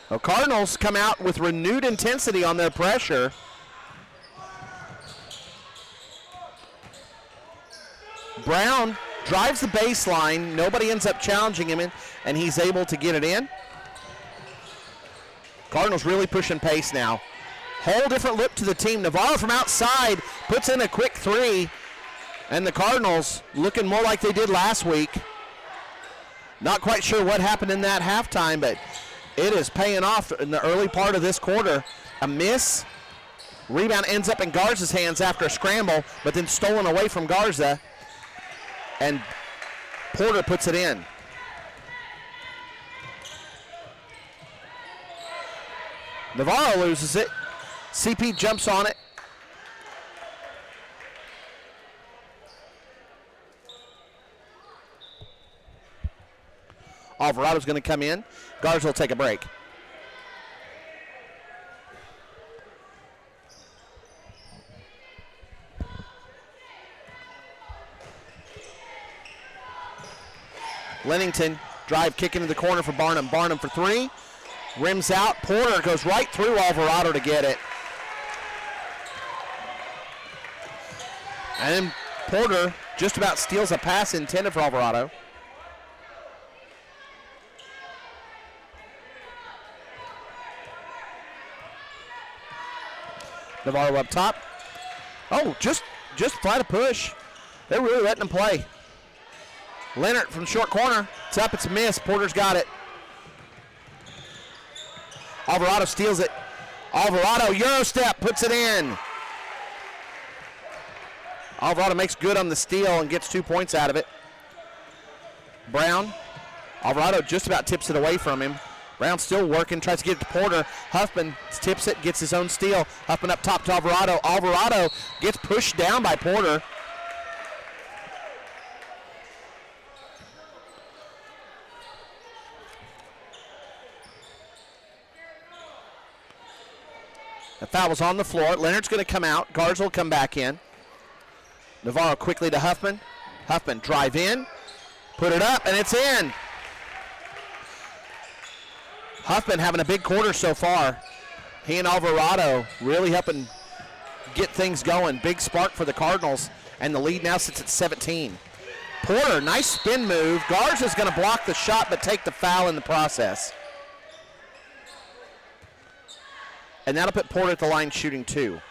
The Cardinals come out with renewed intensity on their pressure. Brown drives the baseline. Nobody ends up challenging him, and he's able to get it in. Cardinals really pushing pace now. Whole different look to the team. Navarro from outside puts in a quick 3, and the Cardinals looking more like they did last week. Not quite sure what happened in that halftime, but it is paying off in the early part of this quarter. A miss. Rebound ends up in Garza's hands after a scramble, but then stolen away from Garza. And Porter puts it in. Navarro loses it. CP jumps on it. Alvarado's going to come in. Garza will take a break. Lennington, drive, kick into the corner for Barnum. Barnum for 3. Rims out. Porter goes right through Alvarado to get it. And then Porter just about steals a pass intended for Alvarado. Navarro up top. Oh, just flat a push. They're really letting him play. Leonard from short corner. It's up, it's a miss. Porter's got it. Alvarado steals it. Alvarado, Euro step, puts it in. Alvarado makes good on the steal and gets 2 points out of it. Brown. Alvarado just about tips it away from him. Brown still working, tries to get it to Porter. Huffman tips it, gets his own steal. Huffman up top to Alvarado. Alvarado gets pushed down by Porter. The foul was on the floor. Leonard's going to come out. Garza will come back in. Navarro quickly to Huffman. Huffman drive in. Put it up, and it's in. Huffman having a big quarter so far. He and Alvarado really helping get things going. Big spark for the Cardinals, and the lead now sits at 17. Porter, nice spin move. Garza's going to block the shot but take the foul in the process. And that'll put Porter at the line shooting 2.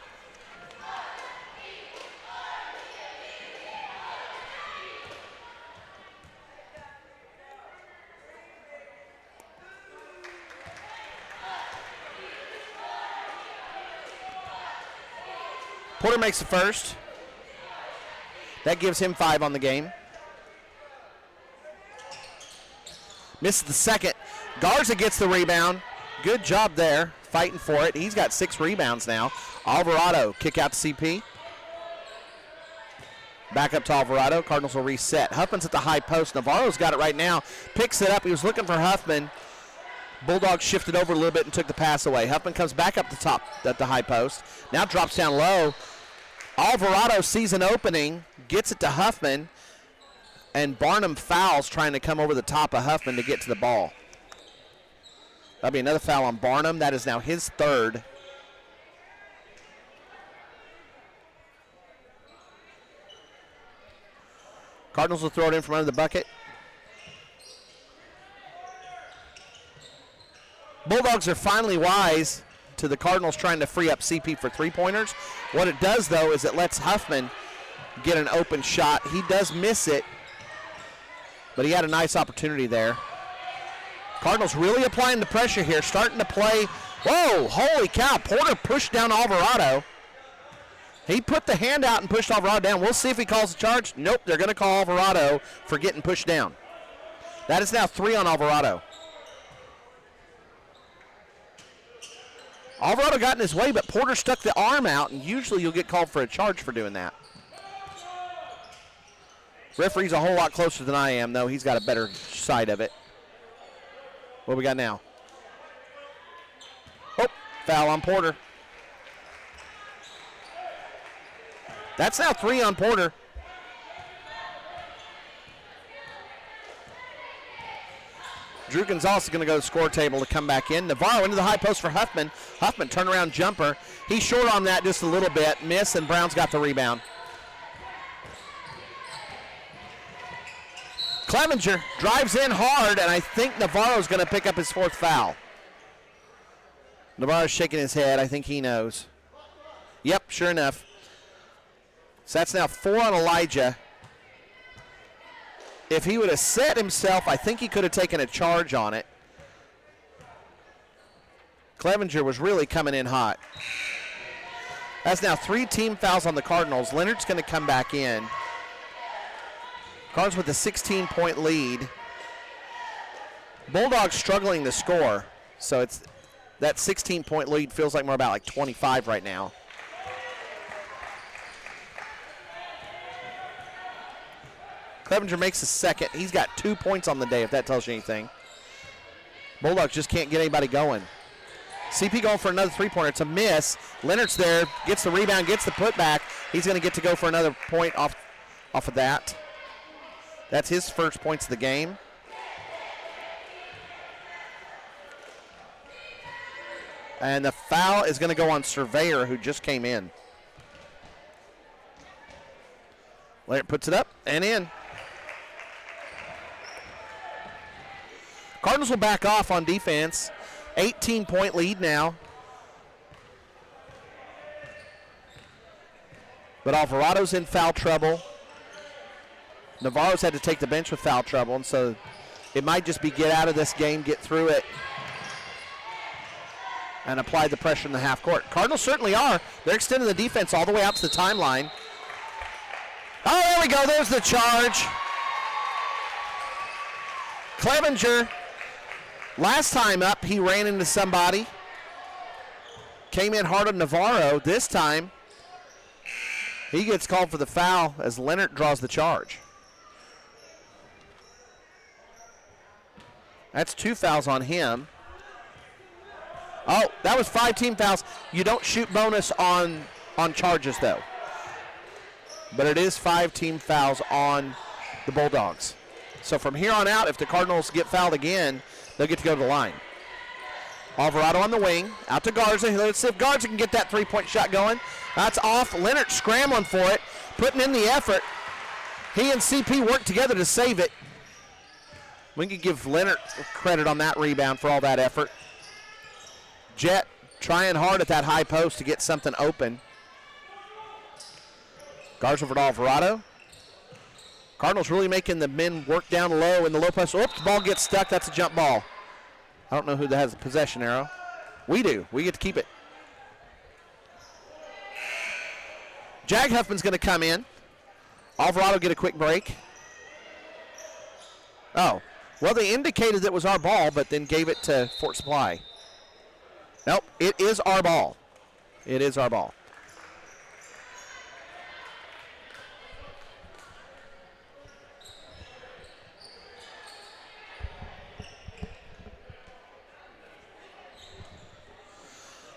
Porter makes the first. That gives him 5 on the game. Misses the second. Garza gets the rebound. Good job there, fighting for it. He's got 6 rebounds now. Alvarado, kick out to CP. Back up to Alvarado. Cardinals will reset. Huffman's at the high post. Navarro's got it right now. Picks it up. He was looking for Huffman. Bulldogs shifted over a little bit and took the pass away. Huffman comes back up the top at the high post. Now drops down low. Alvarado sees an opening, gets it to Huffman, and Barnum fouls trying to come over the top of Huffman to get to the ball. That'll be another foul on Barnum. That is now his 3rd. Cardinals will throw it in from under the bucket. Bulldogs are finally wise to the Cardinals trying to free up CP for 3-pointers. What it does, though, is it lets Huffman get an open shot. He does miss it, but he had a nice opportunity there. Cardinals really applying the pressure here, starting to play. Whoa, holy cow. Porter pushed down Alvarado. He put the hand out and pushed Alvarado down. We'll see if he calls the charge. Nope, they're going to call Alvarado for getting pushed down. That is now 3 on Alvarado. Alvarado got in his way, but Porter stuck the arm out, and usually you'll get called for a charge for doing that. Referee's a whole lot closer than I am, though. He's got a better side of it. What do we got now? Oh, foul on Porter. That's now 3 on Porter. Drew Gonzalez is going to go to the score table to come back in. Navarro into the high post for Huffman. Huffman, turnaround jumper. He's short on that just a little bit. Miss, and Brown's got the rebound. Clevenger drives in hard, and I think Navarro's going to pick up his 4th foul. Navarro's shaking his head. I think he knows. Yep, sure enough. So that's now 4 on Elijah. If he would have set himself, I think he could have taken a charge on it. Clevenger was really coming in hot. That's now 3 team fouls on the Cardinals. Leonard's going to come back in. Cardinals with a 16-point lead. Bulldogs struggling to score, so it's that 16-point lead feels like more about like 25 right now. Clevenger makes a second. He's got 2 points on the day, if that tells you anything. Bulldogs just can't get anybody going. CP going for another 3-pointer. It's a miss. Leonard's there, gets the rebound, gets the putback. He's going to get to go for another point off of that. That's his first points of the game. And the foul is going to go on Surveyor, who just came in. Leonard puts it up and in. Cardinals will back off on defense. 18-point lead now. But Alvarado's in foul trouble. Navarro's had to take the bench with foul trouble, and so it might just be get out of this game, get through it, and apply the pressure in the half court. Cardinals certainly are. They're extending the defense all the way out to the timeline. Oh, there we go. There's the charge. Clevenger, last time up, he ran into somebody. Came in hard on Navarro. This time, he gets called for the foul as Leonard draws the charge. That's 2 fouls on him. Oh, that was 5 team fouls. You don't shoot bonus on charges, though. But it is 5 team fouls on the Bulldogs. So from here on out, if the Cardinals get fouled again, they'll get to go to the line. Alvarado on the wing, out to Garza. Let's see if Garza can get that 3-point shot going. That's off. Leonard scrambling for it, putting in the effort. He and CP work together to save it. We can give Leonard credit on that rebound for all that effort. Jet trying hard at that high post to get something open. Garza over to Alvarado. Cardinals really making the men work down low in the low post. Oops, the ball gets stuck. That's a jump ball. I don't know who that has a possession arrow. We do. We get to keep it. Jag Huffman's going to come in. Alvarado get a quick break. Oh, well, they indicated that it was our ball, but then gave it to Fort Supply. Nope, it is our ball. It is our ball.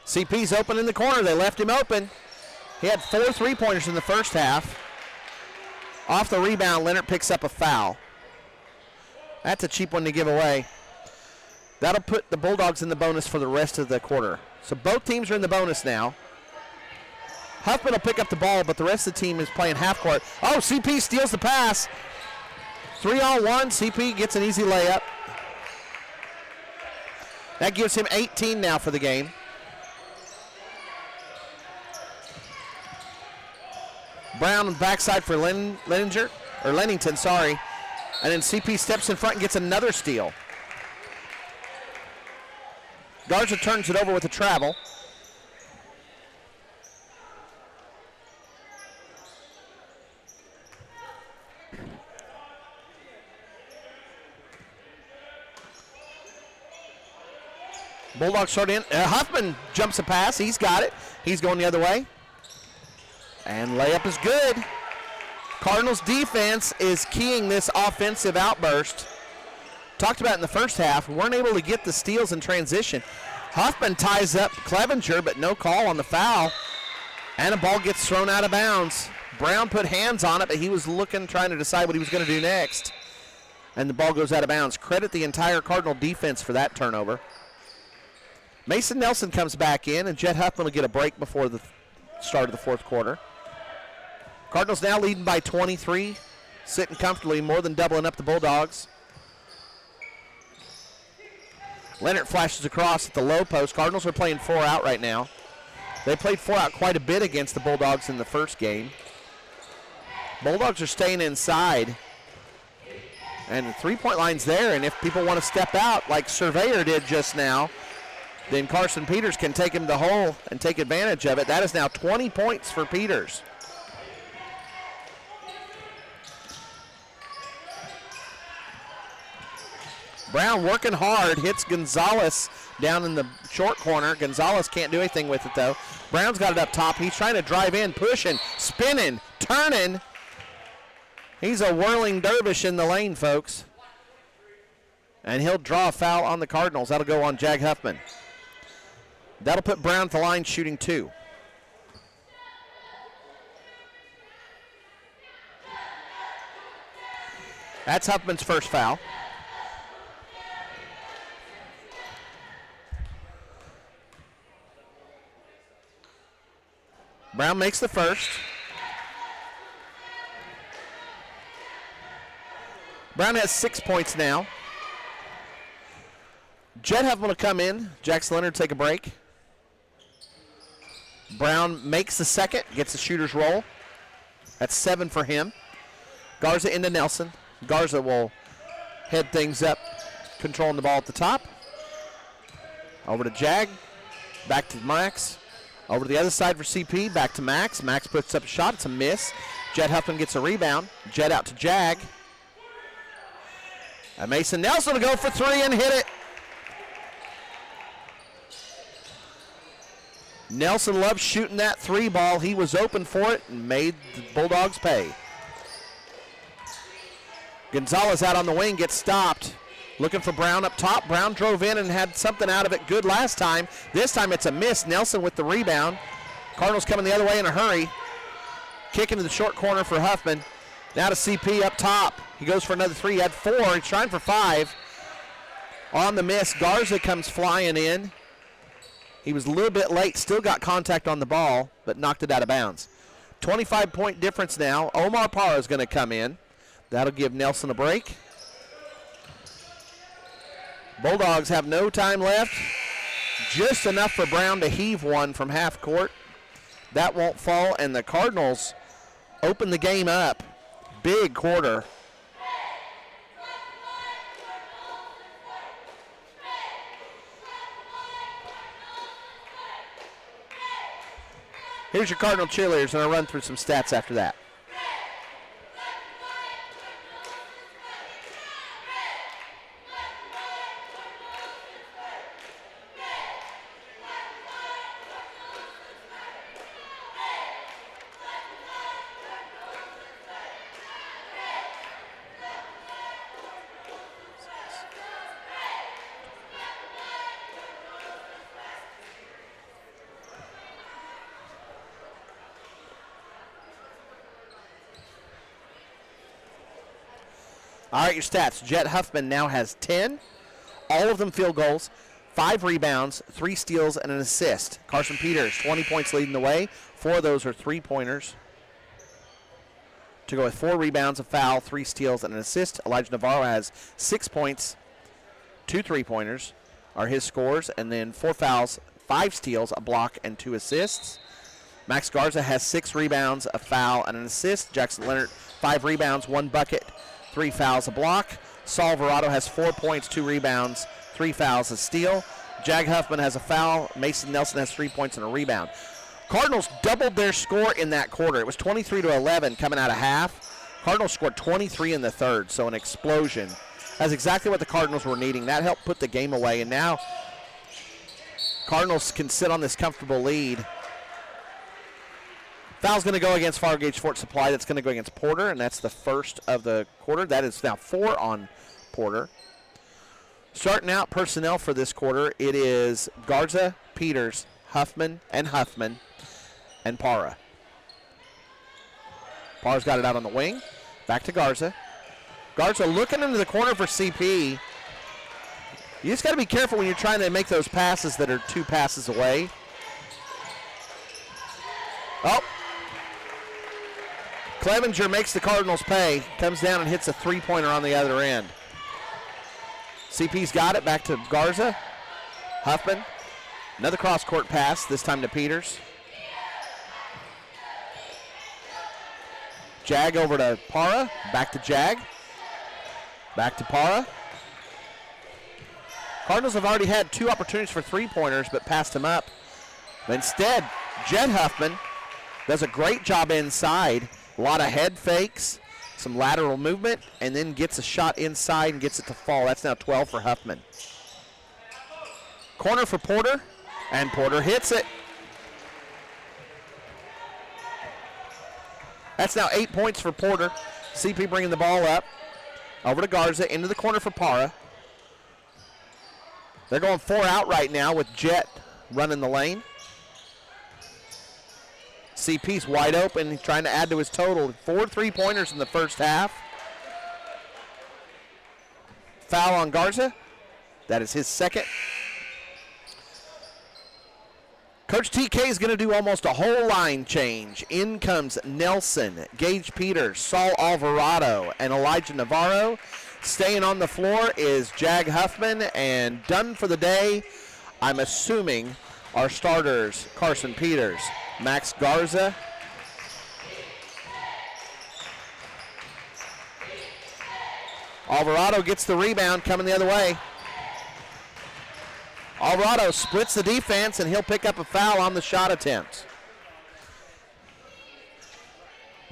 CP's open in the corner. They left him open. He had 4 3-pointers in the first half. Off the rebound, Leonard picks up a foul. That's a cheap one to give away. That'll put the Bulldogs in the bonus for the rest of the quarter. So both teams are in the bonus now. Huffman will pick up the ball, but the rest of the team is playing half court. Oh, CP steals the pass. 3-on-1. CP gets an easy layup. That gives him 18 now for the game. Brown on the backside for Lennington, sorry. And then CP steps in front and gets another steal. Garza turns it over with a travel. Bulldogs short in. Huffman jumps a pass. He's got it. He's going the other way. And layup is good. Cardinals defense is keying this offensive outburst. Talked about in the first half, weren't able to get the steals in transition. Huffman ties up Clevenger, but no call on the foul. And a ball gets thrown out of bounds. Brown put hands on it, but he was looking, trying to decide what he was going to do next. And the ball goes out of bounds. Credit the entire Cardinal defense for that turnover. Mason Nelson comes back in, and Jet Huffman will get a break before the start of the fourth quarter. Cardinals now leading by 23, sitting comfortably, more than doubling up the Bulldogs. Leonard flashes across at the low post. Cardinals are playing 4 out right now. They played 4 out quite a bit against the Bulldogs in the first game. Bulldogs are staying inside. And the three-point line's there, and if people want to step out like Surveyor did just now, then Carson Peters can take him to the hole and take advantage of it. That is now 20 points for Peters. Brown working hard, hits Gonzalez down in the short corner. Gonzalez can't do anything with it, though. Brown's got it up top. He's trying to drive in, pushing, spinning, turning. He's a whirling dervish in the lane, folks. And he'll draw a foul on the Cardinals. That'll go on Jag Huffman. That'll put Brown at the line shooting 2. That's Huffman's first foul. Brown makes the first. Brown has 6 points now. Jet Huffman will come in. Jackson Leonard take a break. Brown makes the second, gets the shooter's roll. That's 7 for him. Garza into Nelson. Garza will head things up, controlling the ball at the top. Over to Jag. Back to Max. Over to the other side for CP. Back to Max. Max puts up a shot. It's a miss. Jet Huffman gets a rebound. Jet out to Jag. And Mason Nelson will go for 3 and hit it. Nelson loves shooting that 3 ball. He was open for it and made the Bulldogs pay. Gonzalez out on the wing, gets stopped. Looking for Brown up top. Brown drove in and had something out of it good last time. This time it's a miss. Nelson with the rebound. Cardinals coming the other way in a hurry. Kick into the short corner for Huffman. Now to CP up top. He goes for another 3. He had 4. He's trying for 5. On the miss, Garza comes flying in. He was a little bit late. Still got contact on the ball, but knocked it out of bounds. 25-point difference now. Omar Parra is going to come in. That'll give Nelson a break. Bulldogs have no time left. Just enough for Brown to heave one from half court. That won't fall, and the Cardinals open the game up. Big quarter. Here's your Cardinal cheerleaders, and I'll run through some stats after that. All right, your stats. Jet Huffman now has 10, all of them field goals, 5 rebounds, 3 steals, and an assist. Carson Peters, 20 points leading the way. 4 of those are three-pointers. To go with 4 rebounds, a foul, 3 steals, and an assist. Elijah Navarro has 6 points, 2 three-pointers are his scores, and then 4 fouls, 5 steals, a block, and 2 assists. Max Garza has 6 rebounds, a foul, and an assist. Jackson Leonard, 5 rebounds, 1 bucket, 3 fouls, a block. Saul Alvarado has 4 points, 2 rebounds, 3 fouls, a steal. Jag Huffman has a foul. Mason Nelson has 3 points and a rebound. Cardinals doubled their score in that quarter. It was 23-11 coming out of half. Cardinals scored 23 in the third, so an explosion. That's exactly what the Cardinals were needing. That helped put the game away, and now Cardinals can sit on this comfortable lead. Foul's going to go against Fargo-Ft Supply. That's going to go against Porter, and that's the first of the quarter. That is now 4 on Porter. Starting out personnel for this quarter, it is Garza, Peters, Huffman, and Parra. Parra's got it out on the wing. Back to Garza. Garza looking into the corner for CP. You just got to be careful when you're trying to make those passes that are 2 passes away. Oh. Clevenger makes the Cardinals pay. Comes down and hits a 3-pointer on the other end. CP's got it. Back to Garza. Huffman. Another cross-court pass, this time to Peters. Jag over to Parra. Back to Jag. Back to Parra. Cardinals have already had 2 opportunities for 3-pointers, but passed them up. But instead, Jet Huffman does a great job inside. A lot of head fakes, some lateral movement, and then gets a shot inside and gets it to fall. That's now 12 for Huffman. Corner for Porter, and Porter hits it. That's now 8 points for Porter. CP bringing the ball up. Over to Garza, into the corner for Parra. They're going 4 out right now with Jet running the lane. CP's wide open, trying to add to his total. 4 3-pointers in the first half. Foul on Garza. That is his second. Coach TK is going to do almost a whole line change. In comes Nelson, Gage Peters, Saul Alvarado, and Elijah Navarro. Staying on the floor is Jag Huffman, and done for the day, I'm assuming, our starters, Carson Peters, Max Garza, Alvarado gets the rebound, coming the other way. Alvarado splits the defense, and he'll pick up a foul on the shot attempt.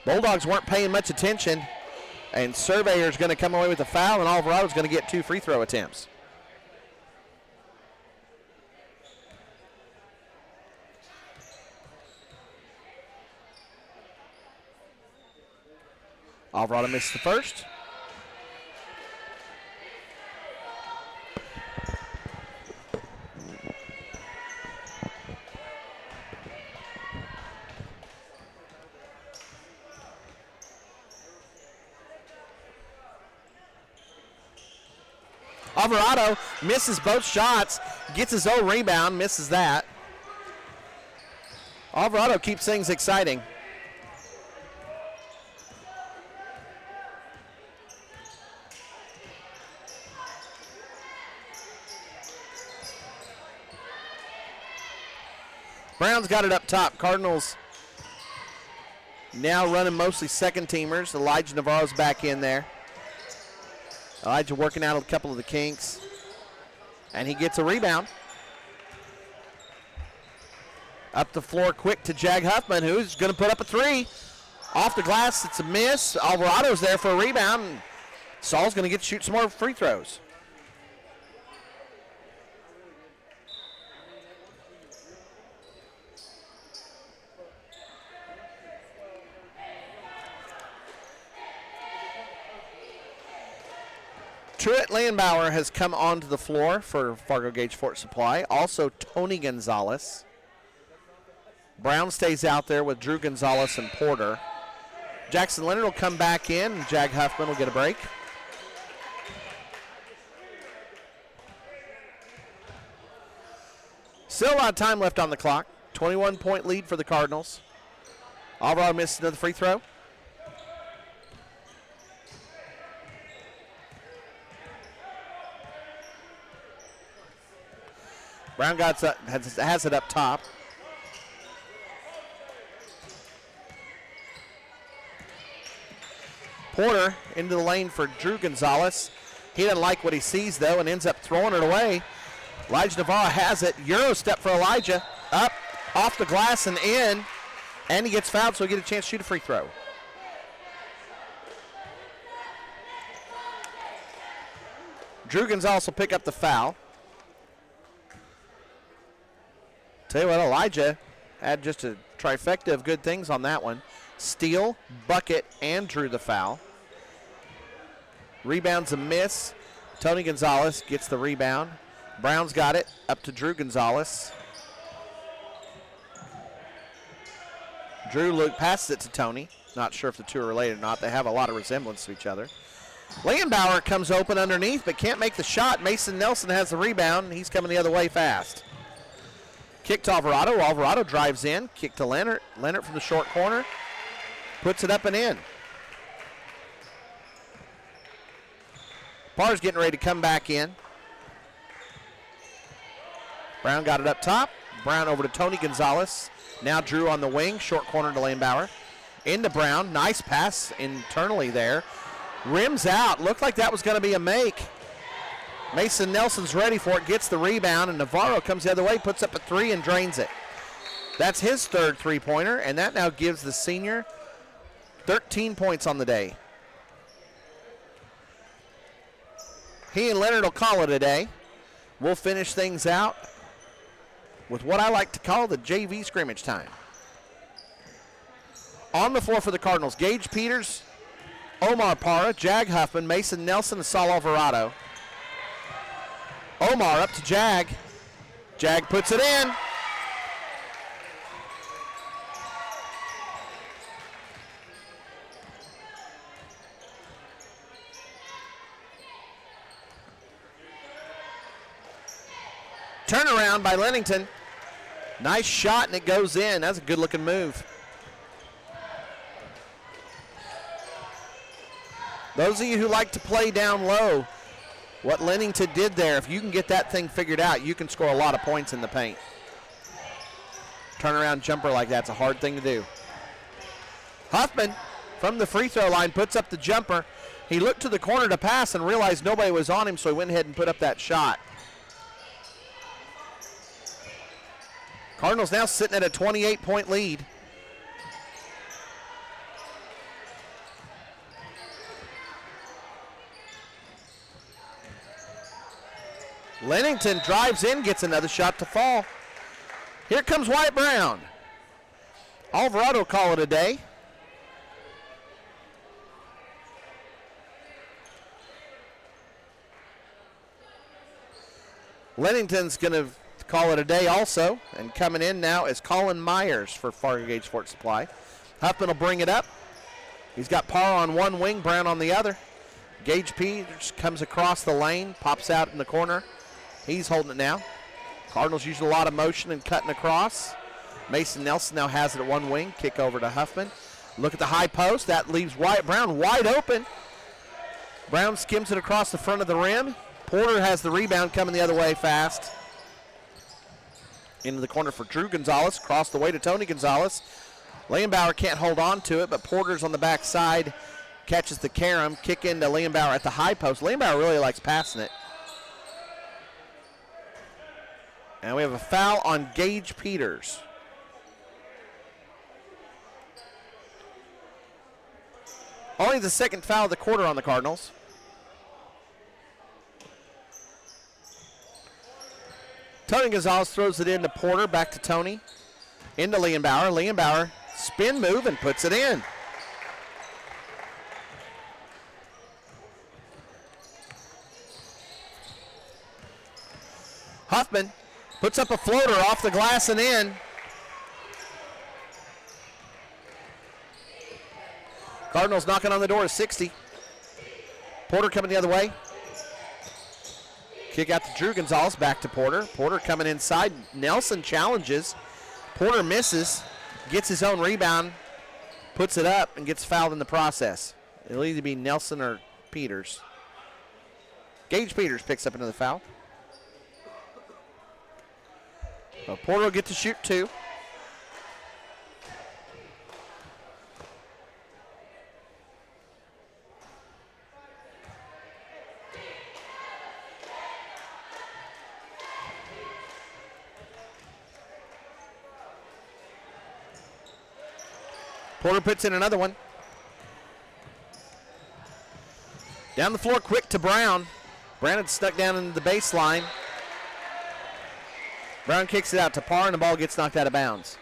Bulldogs weren't paying much attention, and Surveyor's going to come away with a foul, and Alvarado's going to get 2 free throw attempts. Alvarado missed the first. Alvarado misses both shots, gets his own rebound, misses that. Alvarado keeps things exciting. Brown's got it up top. Cardinals now running mostly second teamers. Elijah Navarro's back in there. Elijah working out a couple of the kinks. And he gets a rebound. Up the floor quick to Jag Huffman, who's going to put up a three. Off the glass, it's a miss. Alvarado's there for a rebound. Saul's going to get to shoot some more free throws. Truett Landbauer has come onto the floor for Fargo-Ft Supply. Also, Tony Gonzalez. Brown stays out there with Drew Gonzalez and Porter. Jackson Leonard will come back in, and Jag Huffman will get a break. Still a lot of time left on the clock. 21-point lead for the Cardinals. Alvarado missed another free throw. Brown has it up top. Porter into the lane for Drew Gonzalez. He doesn't like what he sees, though, and ends up throwing it away. Elijah Navarro has it. Euro step for Elijah. Up, off the glass, and in. And he gets fouled, so he'll get a chance to shoot a free throw. Drew Gonzalez will pick up the foul. Tell you what, Elijah had just a trifecta of good things on that one. Steal, bucket, and drew the foul. Rebound's a miss. Tony Gonzalez gets the rebound. Brown's got it, up to Drew Gonzalez. Drew passes it to Tony. Not sure if the two are related or not. They have a lot of resemblance to each other. Landbauer comes open underneath, but can't make the shot. Mason Nelson has the rebound. He's coming the other way fast. Kick to Alvarado. Alvarado drives in. Kick to Leonard. Leonard from the short corner. Puts it up and in. Parr's getting ready to come back in. Brown got it up top. Brown over to Tony Gonzalez. Now Drew on the wing. Short corner to Landbauer. Into Brown. Nice pass internally there. Rims out. Looked like that was going to be a make. Mason Nelson's ready for it. Gets the rebound. And Navarro comes the other way. Puts up a three and drains it. That's his third three-pointer. And that now gives the senior 13 points on the day. He and Leonard will call it a day. We'll finish things out with what I like to call the JV scrimmage time. On the floor for the Cardinals, Gage Peters, Omar Parra, Jag Huffman, Mason Nelson, and Saul Alvarado. Omar up to Jag. Jag puts it in. Turnaround by Lennington. Nice shot, and it goes in. That's a good-looking move. Those of you who like to play down low, what Lennington did there, if you can get that thing figured out, you can score a lot of points in the paint. Turnaround jumper like that's a hard thing to do. Huffman from the free throw line puts up the jumper. He looked to the corner to pass and realized nobody was on him, so he went ahead and put up that shot. Cardinals now sitting at a 28-point lead. Lennington drives in, gets another shot to fall. Here comes White Brown. Alvarado call it a day. Lennington's going to call it a day also, and coming in now is Colin Myers for Fargo-Ft Supply. Huffman will bring it up. He's got Parra on one wing, Brown on the other. Gage Peters comes across the lane, pops out in the corner. He's holding it now. Cardinals using a lot of motion and cutting across. Mason Nelson now has it at one wing. Kick over to Huffman. Look at the high post. That leaves Brown wide open. Brown skims it across the front of the rim. Porter has the rebound coming the other way fast. Into the corner for Drew Gonzalez. Across the way to Tony Gonzalez. Landbauer can't hold on to it, but Porter's on the backside. Catches the carom. Kick into Landbauer at the high post. Landbauer really likes passing it. And we have a foul on Gage Peters. Only the second foul of the quarter on the Cardinals. Tony Gonzalez throws it into Porter, back to Tony. Into Leonbauer. Leonbauer, spin move and puts it in. Huffman puts up a floater off the glass and in. Cardinals knocking on the door at 60. Porter coming the other way. Kick out to Drew Gonzalez, back to Porter. Porter coming inside. Nelson challenges. Porter misses, gets his own rebound, puts it up, and gets fouled in the process. It'll either be Nelson or Peters. Gage Peters picks up another foul. So Porter will get to shoot 2. Porter puts in another one. Down the floor quick to Brown. Brown had stuck down into the baseline. Brown kicks it out to Parr, and the ball gets knocked out of bounds.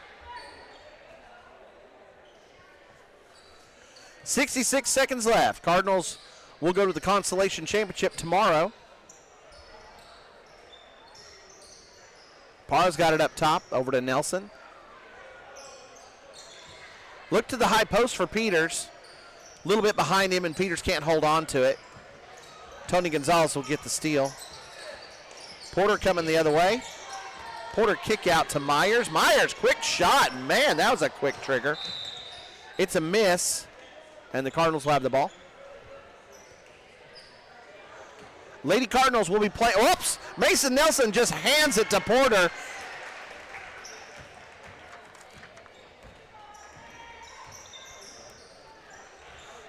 66 seconds left. Cardinals will go to the Consolation Championship tomorrow. Parr's got it up top, over to Nelson. Look to the high post for Peters. A little bit behind him, and Peters can't hold on to it. Tony Gonzalez will get the steal. Porter coming the other way. Porter kick out to Myers. Myers, quick shot. Man, that was a quick trigger. It's a miss, and the Cardinals will have the ball. Lady Cardinals will be playing. Whoops! Mason Nelson just hands it to Porter.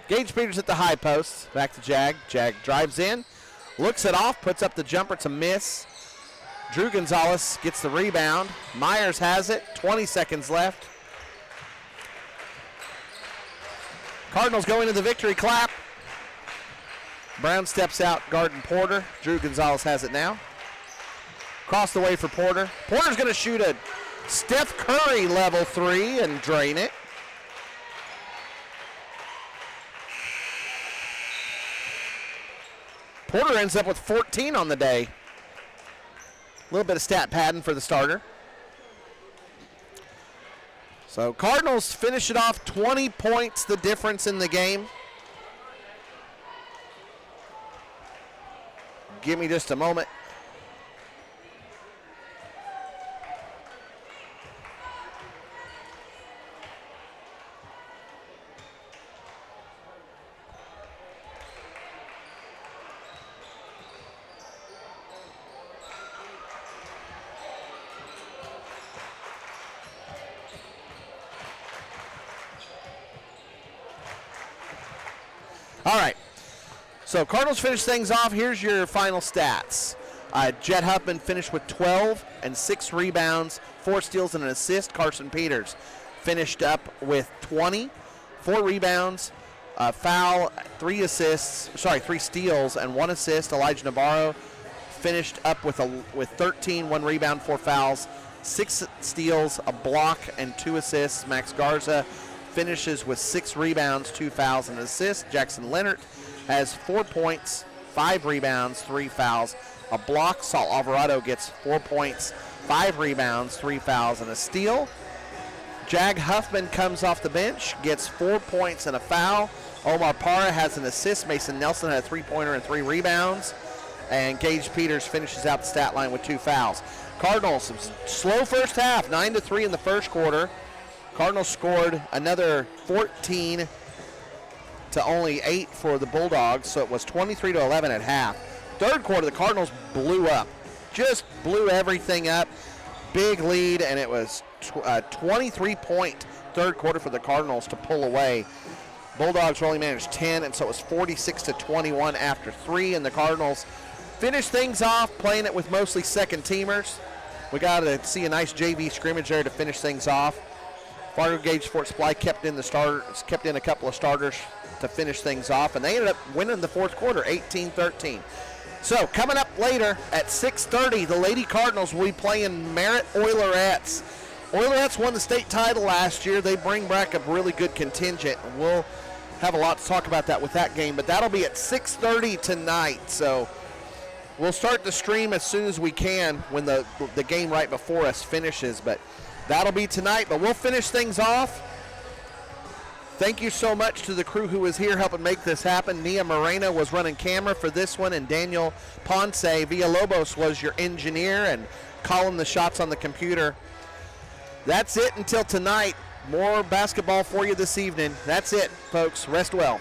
Gage Peters at the high post. Back to Jag. Jag drives in, looks it off, puts up the jumper. It's a miss. Drew Gonzalez gets the rebound. Myers has it. 20 seconds left. Cardinals go into the victory clap. Brown steps out, guarding Porter. Drew Gonzalez has it now. Across the way for Porter. Porter's going to shoot a Steph Curry level 3 and drain it. Porter ends up with 14 on the day. A little bit of stat padding for the starter. So Cardinals finish it off, 20 points the difference in the game. Give me just a moment. All right, so Cardinals finish things off. Here's your final stats. Jet Huffman finished with 12 and 6 rebounds, 4 steals and an assist. Carson Peters finished up with 20, 4 rebounds, a foul, 3 steals and 1 assist. Elijah Navarro finished up with 13, 1 rebound, 4 fouls, 6 steals, a block, and 2 assists. Max Garza finishes with 6 rebounds, 2 fouls, and an assist. Jackson Leonard has 4 points, 5 rebounds, 3 fouls, a block. Saul Alvarado gets 4 points, 5 rebounds, 3 fouls, and a steal. Jag Huffman comes off the bench, gets 4 points and a foul. Omar Parra has an assist. Mason Nelson had a 3-pointer and 3 rebounds. And Gage Peters finishes out the stat line with 2 fouls. Cardinals, slow first half, 9-3 in the first quarter. Cardinals scored another 14 to only 8 for the Bulldogs, so it was 23-11 at half. Third quarter, the Cardinals blew up, just blew everything up. Big lead, and it was a 23-point third quarter for the Cardinals to pull away. Bulldogs only managed 10, and so it was 46-21 after 3, and the Cardinals finished things off playing it with mostly second-teamers. We got to see a nice JV scrimmage there to finish things off. Fargo-Ft Sports Supply kept in a couple of starters to finish things off, and they ended up winning the fourth quarter, 18-13. So coming up later at 6:30, the Lady Cardinals will be playing Merritt Oilerettes. Oilerettes won the state title last year. They bring back a really good contingent, and we'll have a lot to talk about that with that game. But that'll be at 6:30 tonight. So we'll start the stream as soon as we can when the game right before us finishes. But that'll be tonight. But we'll finish things off. Thank you so much to the crew who was here helping make this happen. Nia Moreno was running camera for this one, and Daniel Ponce Villalobos was your engineer and calling the shots on the computer. That's it until tonight. More basketball for you this evening. That's it, folks. Rest well.